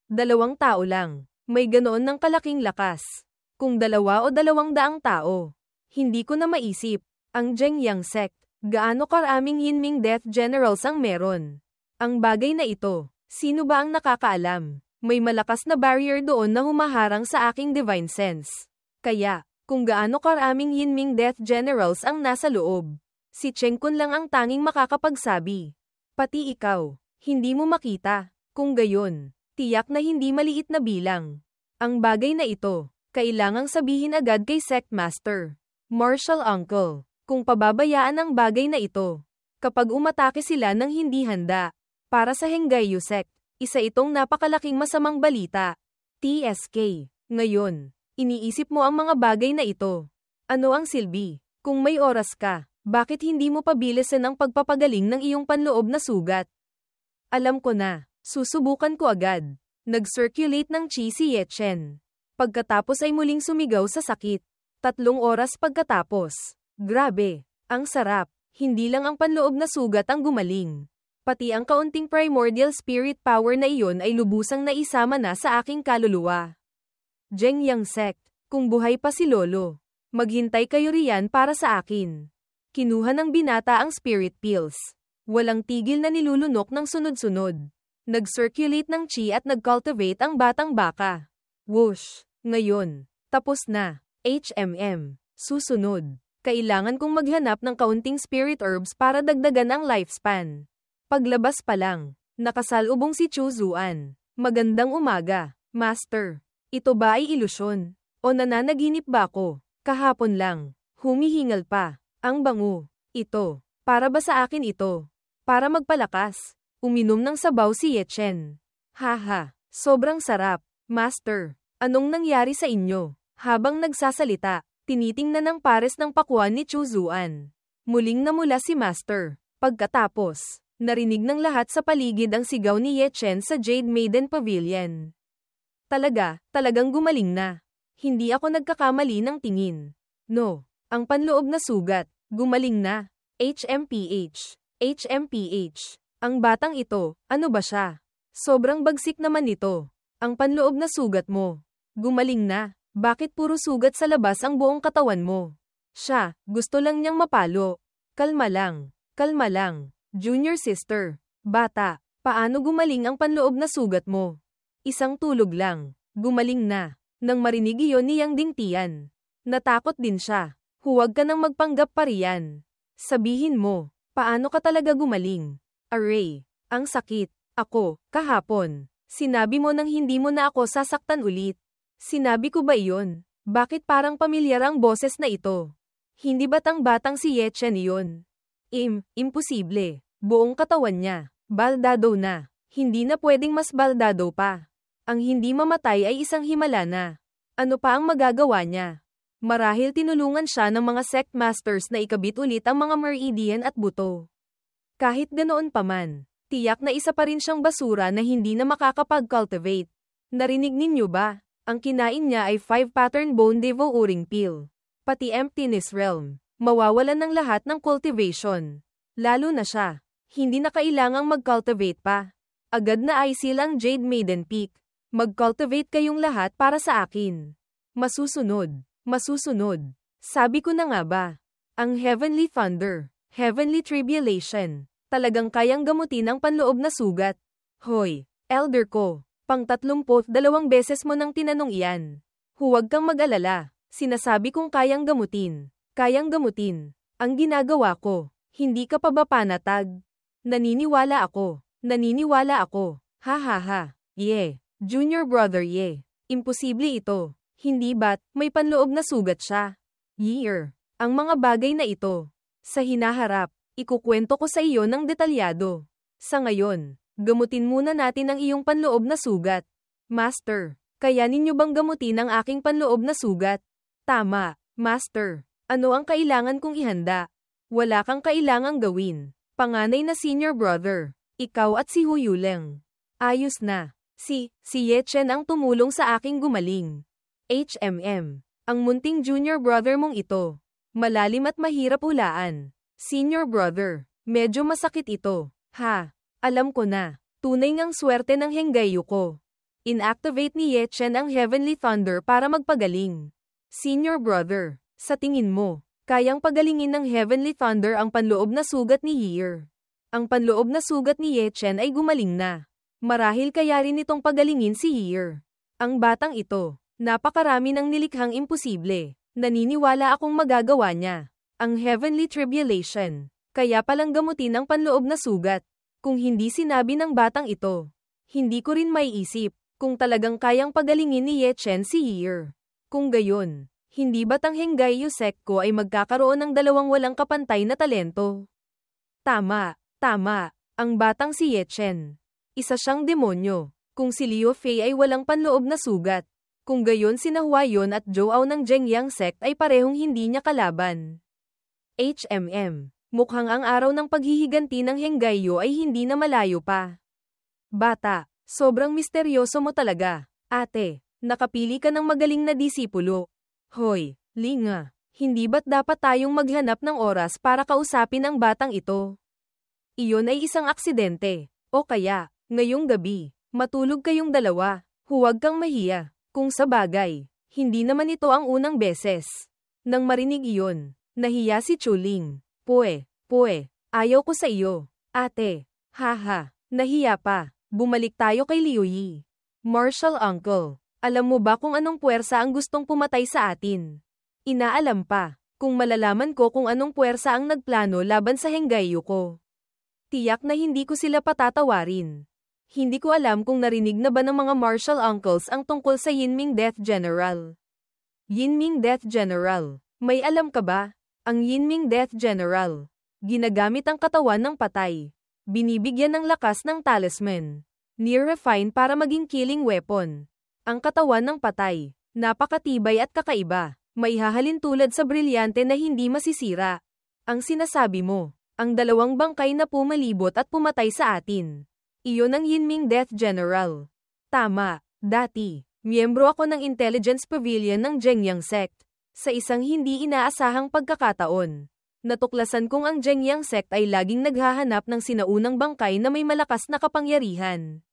S1: 2 tao lang, may ganoon ng kalaking lakas. Kung 2 o 200 tao. Hindi ko na maisip, ang Jengyang Sect, gaano karaming Yinming Death Generals ang meron. Ang bagay na ito, sino ba ang nakakaalam? May malakas na barrier doon na humaharang sa aking divine sense. Kaya, kung gaano karaming Yinming Death Generals ang nasa loob, si Cheng Kun lang ang tanging makakapagsabi. Pati ikaw, hindi mo makita. Kung gayon, tiyak na hindi maliit na bilang. Ang bagay na ito, kailangang sabihin agad kay Sect Master, Martial Uncle, kung pababayaan ang bagay na ito. Kapag umatake sila ng hindi handa, para sa Henggayu Sect, isa itong napakalaking masamang balita. TSK. Ngayon, iniisip mo ang mga bagay na ito. Ano ang silbi? Kung may oras ka, bakit hindi mo pabilisan ang pagpapagaling ng iyong panloob na sugat? Alam ko na, susubukan ko agad. Nag-circulate ng chi si Yechen. Pagkatapos ay muling sumigaw sa sakit. 3 oras pagkatapos. Grabe, ang sarap. Hindi lang ang panloob na sugat ang gumaling. Pati ang kaunting primordial spirit power na iyon ay lubusang naisama na sa aking kaluluwa. Jengyang Sect, kung buhay pa si Lolo, maghintay kayo riyan para sa akin. Kinuha ng binata ang spirit pills. Walang tigil na nilulunok ng sunod-sunod. Nag-circulate ng chi at nag-cultivate ang batang baka. Whoosh! Ngayon, tapos na. HMM. Susunod, kailangan kong maghanap ng kaunting spirit herbs para dagdagan ang lifespan. Paglabas pa lang, nakasalubong si Chu Zuan. Magandang umaga, Master. Ito ba ay ilusyon? O nananaginip ba ako? Kahapon lang. Humihingal pa. Ang bango. Ito. Para ba sa akin ito? Para magpalakas. Uminom ng sabaw si Ye Chen. Haha. Sobrang sarap. Master, anong nangyari sa inyo? Habang nagsasalita, tinitingnan ng pares ng pakwan ni Chu Zuan. Muling namula si Master. Pagkatapos, narinig ng lahat sa paligid ang sigaw ni Ye Chen sa Jade Maiden Pavilion. Talagang gumaling na. Hindi ako nagkakamali ng tingin. No, ang panloob na sugat, gumaling na. HMPH. HMPH. Ang batang ito, ano ba siya? Sobrang bagsik naman ito. Ang panloob na sugat mo. Gumaling na. Bakit puro sugat sa labas ang buong katawan mo? Siya, gusto lang niyang mapalo. Kalma lang. Kalma lang. Junior sister. Bata, paano gumaling ang panloob na sugat mo? Isang tulog lang. Gumaling na. Nang marinig iyon ni Yang Dingtian. Natakot din siya. Huwag ka nang magpanggap pa riyan. Sabihin mo, paano ka talaga gumaling? Aray, ang sakit. Ako, kahapon. Sinabi mo nang hindi mo na ako sasaktan ulit. Sinabi ko ba iyon? Bakit parang pamilyar ang boses na ito? Hindi batang-batang si Ye Chen iyon? Imposible. Buong katawan niya. Baldado na. Hindi na pwedeng mas baldado pa. Ang hindi mamatay ay isang himala na. Ano pa ang magagawa niya? Marahil tinulungan siya ng mga sect masters na ikabit ulit ang mga meridian at buto. Kahit ganoon pa man, tiyak na isa pa rin siyang basura na hindi na makakapag-cultivate. Narinig ninyo ba? Ang kinain niya ay 5 pattern bone devouring pill. Pati emptiness realm. Mawawalan ng lahat ng cultivation. Lalo na siya. Hindi na kailangang mag-cultivate pa. Agad na i-seal ang Jade Maiden Peak. Mag-cultivate kayong lahat para sa akin. Masusunod. Sabi ko na nga ba? Ang Heavenly Thunder. Heavenly Tribulation. Talagang kayang gamutin ang panloob na sugat. Hoy, elder ko. Pang-32 beses mo nang tinanong iyan. Huwag kang mag-alala. Sinasabi kong kayang gamutin. Kayang gamutin. Ang ginagawa ko. Hindi ka pa ba panatag? Naniniwala ako. Ha ha ha. Ye. Junior brother ye. Imposible ito. Hindi ba't may panloob na sugat siya? Year. Ang mga bagay na ito. Sa hinaharap, ikukwento ko sa iyo ng detalyado. Sa ngayon, gamutin muna natin ang iyong panloob na sugat. Master, kaya ninyo bang gamutin ang aking panloob na sugat? Tama, Master. Ano ang kailangan kong ihanda? Wala kang kailangang gawin. Panganay na senior brother. Ikaw at si Hu Yuleng. Ayos na. Si Ye Chen ang tumulong sa aking gumaling. HMM. Ang munting junior brother mong ito. Malalim at mahirap hulaan. Senior brother. Medyo masakit ito. Ha. Alam ko na. Tunay ngang swerte ng Henggayu ko. Inactivate ni Ye Chen ang Heavenly Thunder para magpagaling. Senior brother. Sa tingin mo, kayang pagalingin ng Heavenly Thunder ang panloob na sugat ni Year. Ang panloob na sugat ni Ye Chen ay gumaling na. Marahil kaya rin itong pagalingin si Year. Ang batang ito, napakarami ng nilikhang imposible. Naniniwala akong magagawa niya. Ang Heavenly Tribulation. Kaya palang gamutin ang panloob na sugat. Kung hindi sinabi ng batang ito, hindi ko rin maiisip kung talagang kayang pagalingin ni Ye Chen si Year. Kung gayon, hindi ba't ang Henggayu sect ko ay magkakaroon ng dalawang walang kapantay na talento? Tama. Ang batang si Ye Chen. Isa siyang demonyo. Kung si Liu Fei ay walang panloob na sugat. Kung gayon sina Huayon at Zhou ng Zhengyang sect ay parehong hindi niya kalaban. HMM. Mukhang ang araw ng paghihiganti ng Henggayu ay hindi na malayo pa. Bata, sobrang misteryoso mo talaga. Ate, nakapili ka ng magaling na disipulo. Hoy, Linga. Hindi ba't dapat tayong maghanap ng oras para kausapin ang batang ito? Iyon ay isang aksidente. O kaya, ngayong gabi, matulog kayong dalawa. Huwag kang mahiya. Kung sa bagay, hindi naman ito ang unang beses. Nang marinig iyon, nahiya si Chuling. Pue, ayaw ko sa iyo. Ate, haha, nahiya pa. Bumalik tayo kay Liu Yi. Martial Uncle, alam mo ba kung anong puwersa ang gustong pumatay sa atin? Inaalam pa, kung malalaman ko kung anong puwersa ang nagplano laban sa Henggayu ko. Tiyak na hindi ko sila patatawarin. Hindi ko alam kung narinig na ba ng mga martial uncles ang tungkol sa Yinming Death General. Yinming Death General, may alam ka ba? Ang Yinming Death General, ginagamit ang katawan ng patay. Binibigyan ng lakas ng talisman. Near-refine para maging killing weapon. Ang katawan ng patay, napakatibay at kakaiba. May hahalin tulad sa brilyante na hindi masisira. Ang sinasabi mo, ang dalawang bangkay na pumalibot at pumatay sa atin. Iyon ang Yinming Death General. Tama, dati, miyembro ako ng Intelligence Pavilion ng Zhengyang Sect. Sa isang hindi inaasahang pagkakataon, natuklasan kong ang Zhengyang Sect ay laging naghahanap ng sinaunang bangkay na may malakas na kapangyarihan.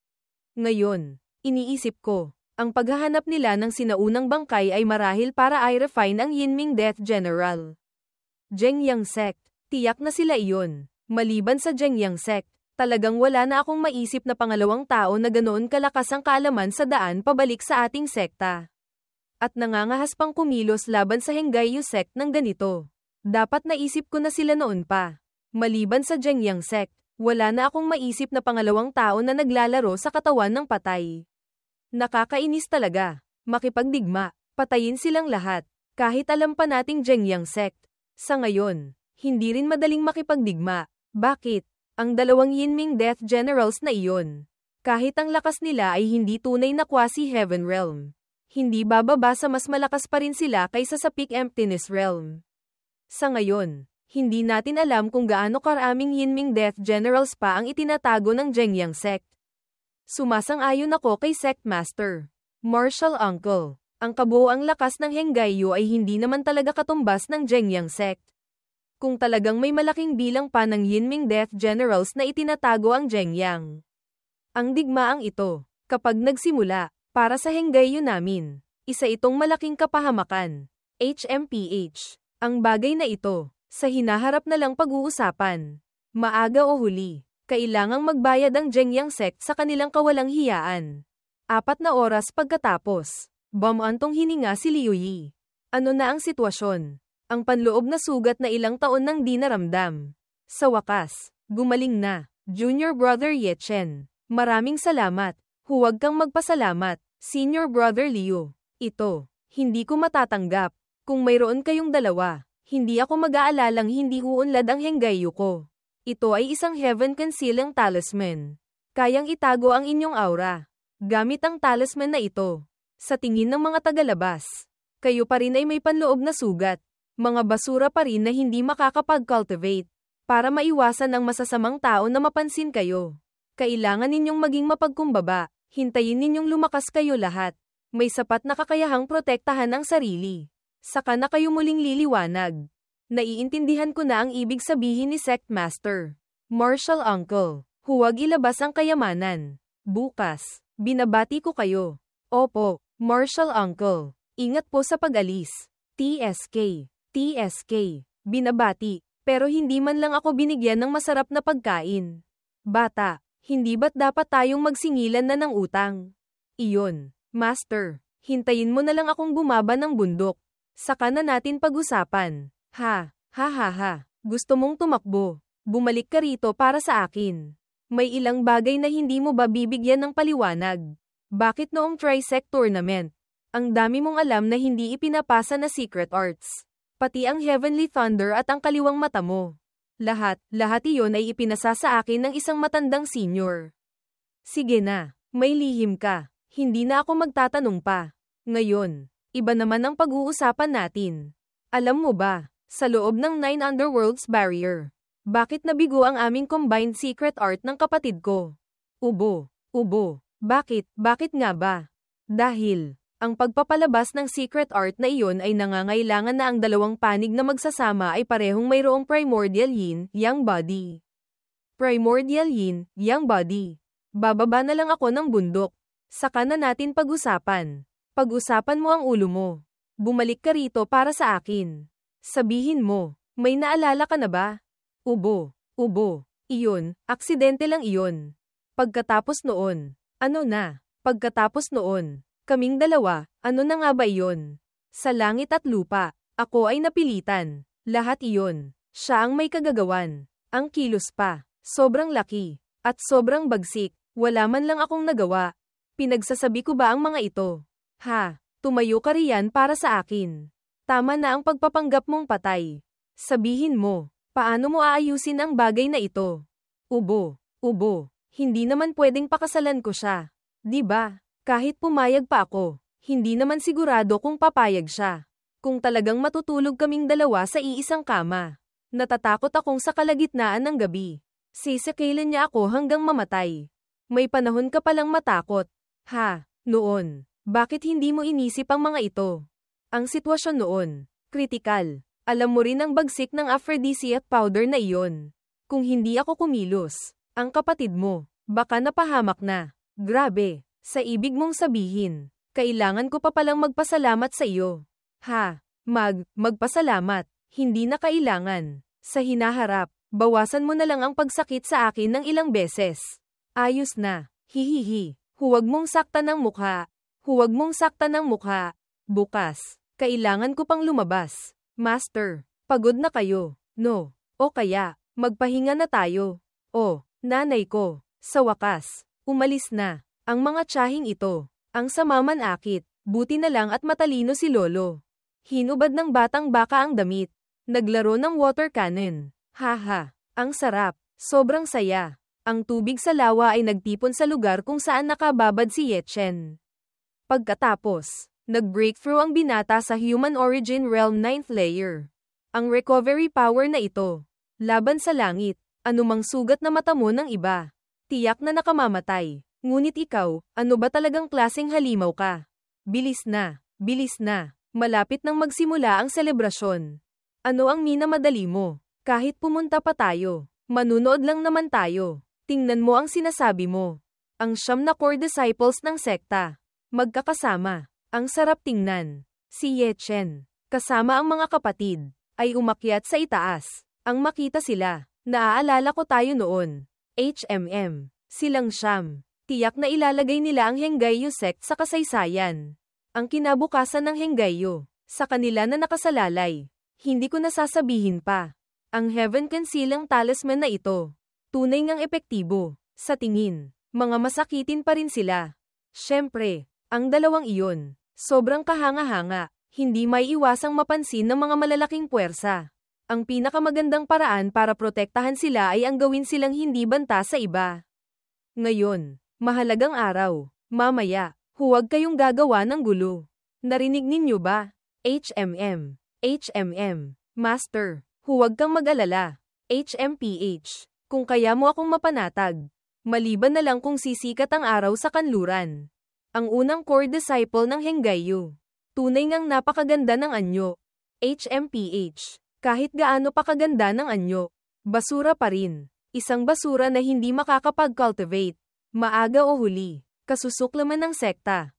S1: Ngayon, iniisip ko, ang paghahanap nila ng sinaunang bangkay ay marahil para i-refine ang Yinming Death General. Zhengyang Sect, tiyak na sila iyon. Maliban sa Zhengyang Sect, talagang wala na akong maisip na pangalawang tao na ganoon kalakas ang kaalaman sa daan pabalik sa ating sekta. At nangangahas pang kumilos laban sa Henggayu Sect ng ganito. Dapat naisip ko na sila noon pa. Maliban sa Zhengyang Sect, wala na akong maisip na pangalawang tao na naglalaro sa katawan ng patay. Nakakainis talaga. Makipagdigma, patayin silang lahat. Kahit alam pa nating Zhengyang Sect. Sa ngayon, hindi rin madaling makipagdigma. Bakit? Ang dalawang Yinming Death Generals na iyon. Kahit ang lakas nila ay hindi tunay na quasi-heaven realm. Hindi bababa sa mas malakas pa rin sila kaysa sa peak emptiness realm. Sa ngayon, hindi natin alam kung gaano karaming Yinming Death Generals pa ang itinatago ng Zhengyang Sect. Sumasang-ayon ako kay Sect Master. Martial Uncle, ang kabuoang lakas ng Henggayu ay hindi naman talaga katumbas ng Zhengyang Sect. Kung talagang may malaking bilang pa ng Yinming Death Generals na itinatago ang Zhengyang. Ang digmaang ito, kapag nagsimula, para sa Henggayu namin, isa itong malaking kapahamakan. HMPH. Ang bagay na ito, sa hinaharap na lang pag-uusapan. Maaga o huli, kailangang magbayad ang Zhengyang Sect sa kanilang kawalang hiyaan. 4 na oras pagkatapos, bumantong hininga si Liu Yi. Ano na ang sitwasyon? Ang panloob na sugat na ilang taon nang di naramdam. Sa wakas, gumaling na. Junior Brother Ye Chen. Maraming salamat. Huwag kang magpasalamat, Senior Brother Liu. Ito, hindi ko matatanggap. Kung mayroon kayong dalawa, hindi ako mag-aalalang hindi uunlad ang Henggayu ko. Ito ay isang heaven concealing talisman. Kayang itago ang inyong aura. Gamit ang talisman na ito. Sa tingin ng mga tagalabas, kayo pa rin ay may panloob na sugat. Mga basura pa rin na hindi makakapag-cultivate. Para maiwasan ang masasamang tao na mapansin kayo, kailangan ninyong maging mapagkumbaba. Hintayin ninyong lumakas kayo lahat. May sapat na kakayahang protektahan ang sarili. Saka na kayo muling liliwanag. Naiintindihan ko na ang ibig sabihin ni Sect Master. Martial Uncle, huwag ilabas ang kayamanan. Bukas, binabati ko kayo. Opo, Martial Uncle. Ingat po sa pag-alis. TSK. Binabati, pero hindi man lang ako binigyan ng masarap na pagkain. Bata, hindi ba't dapat tayong magsingilan na ng utang? Iyon, Master, hintayin mo na lang akong bumaba ng bundok. Saka na natin pag-usapan. Ha, gusto mong tumakbo. Bumalik ka rito para sa akin. May ilang bagay na hindi mo ba bibigyan ng paliwanag? Bakit noong Trisect Tournament, ang dami mong alam na hindi ipinapasa na secret arts? Pati ang Heavenly Thunder at ang kaliwang mata mo. Lahat iyon ay ipinasa sa akin ng isang matandang senior. Sige na, may lihim ka. Hindi na ako magtatanong pa. Ngayon, iba naman ang pag-uusapan natin. Alam mo ba, sa loob ng 9 Underworlds Barrier, bakit nabigo ang aming combined secret art ng kapatid ko? Ubo. Bakit nga ba? Dahil, Ang pagpapalabas ng secret art na iyon ay nangangailangan na ang dalawang panig na magsasama ay parehong mayroong primordial yin-yang body. Primordial yin-yang body. Bababa na lang ako ng bundok. Saka na natin pag-usapan. Pag-usapan mo ang ulo mo. Bumalik ka rito para sa akin. Sabihin mo, may naalala ka na ba? Ubo. Iyon, aksidente lang iyon. Pagkatapos noon, ano na? Pagkatapos noon, kaming dalawa, ano na nga ba iyon? Sa langit at lupa, ako ay napilitan. Lahat iyon. Siya ang may kagagawan. Ang kilos pa. Sobrang laki. At sobrang bagsik. Wala man lang akong nagawa. Pinagsasabi ko ba ang mga ito? Ha? Tumayo ka riyan para sa akin. Tama na ang pagpapanggap mong patay. Sabihin mo, paano mo aayusin ang bagay na ito? Ubo. Hindi naman pwedeng pakasalan ko siya. Di ba? Kahit pumayag pa ako, hindi naman sigurado kung papayag siya. Kung talagang matutulog kaming dalawa sa iisang kama. Natatakot akong sa kalagitnaan ng gabi. Sisikailin niya ako hanggang mamatay. May panahon ka palang matakot. Ha? Noon. Bakit hindi mo inisip ang mga ito? Ang sitwasyon noon, kritikal. Alam mo rin ang bagsik ng aphrodisiac powder na iyon. Kung hindi ako kumilos, ang kapatid mo, baka napahamak na. Grabe, sa ibig mong sabihin, kailangan ko pa palang magpasalamat sa iyo. Ha, magpasalamat, hindi na kailangan. Sa hinaharap, bawasan mo na lang ang pagsakit sa akin ng ilang beses. Ayos na, hihihi, huwag mong saktan ng mukha. Bukas, kailangan ko pang lumabas. Master, pagod na kayo. No, o kaya, magpahinga na tayo. O, nanay ko, sa wakas, umalis na. Ang mga tsahing ito, ang samaman-akit, buti na lang at matalino si Lolo. Hinubad ng batang baka ang damit. Naglaro ng water cannon. Haha, ang sarap, sobrang saya. Ang tubig sa lawa ay nagtipon sa lugar kung saan nakababad si Yechen. Pagkatapos, nag-breakthrough ang binata sa Human Origin Realm 9th layer. Ang recovery power na ito, laban sa langit, anumang sugat na mata mo ng iba, tiyak na nakamamatay. Ngunit ikaw, ano ba talagang klaseng halimaw ka? Bilis na, malapit nang magsimula ang selebrasyon. Ano ang minamadali mo? Kahit pumunta pa tayo, manunood lang naman tayo. Tingnan mo ang sinasabi mo. Ang 9 na core disciples ng sekta. Magkakasama. Ang sarap tingnan. Si Yechen, kasama ang mga kapatid, ay umakyat sa itaas. Ang makita sila. Naaalala ko tayo noon. Silang siyam. Tiyak na ilalagay nila ang Henggayo sect sa kasaysayan. Ang kinabukasan ng Henggayo, sa kanila na nakasalalay. Hindi ko nasasabihin pa. Ang Heaven Concealing Talisman na ito, tunay ngang epektibo. Sa tingin, mga masakitin pa rin sila. Siyempre, ang dalawang iyon, sobrang kahanga-hanga, hindi may iwasang mapansin ng mga malalaking puwersa. Ang pinakamagandang paraan para protektahan sila ay ang gawin silang hindi banta sa iba. Ngayon, mahalagang araw, mamaya, huwag kayong gagawa ng gulo. Narinig ninyo ba? Master, huwag kang mag-alala. HMPH, kung kaya mo akong mapanatag. Maliban na lang kung sisikat ang araw sa kanluran. Ang unang core disciple ng Henggayo. Tunay ngang napakaganda ng anyo. HMPH, kahit gaano pa kaganda ng anyo, basura pa rin. Isang basura na hindi makakapag-cultivate. Maaga o huli, kasusuklaman ng sekta.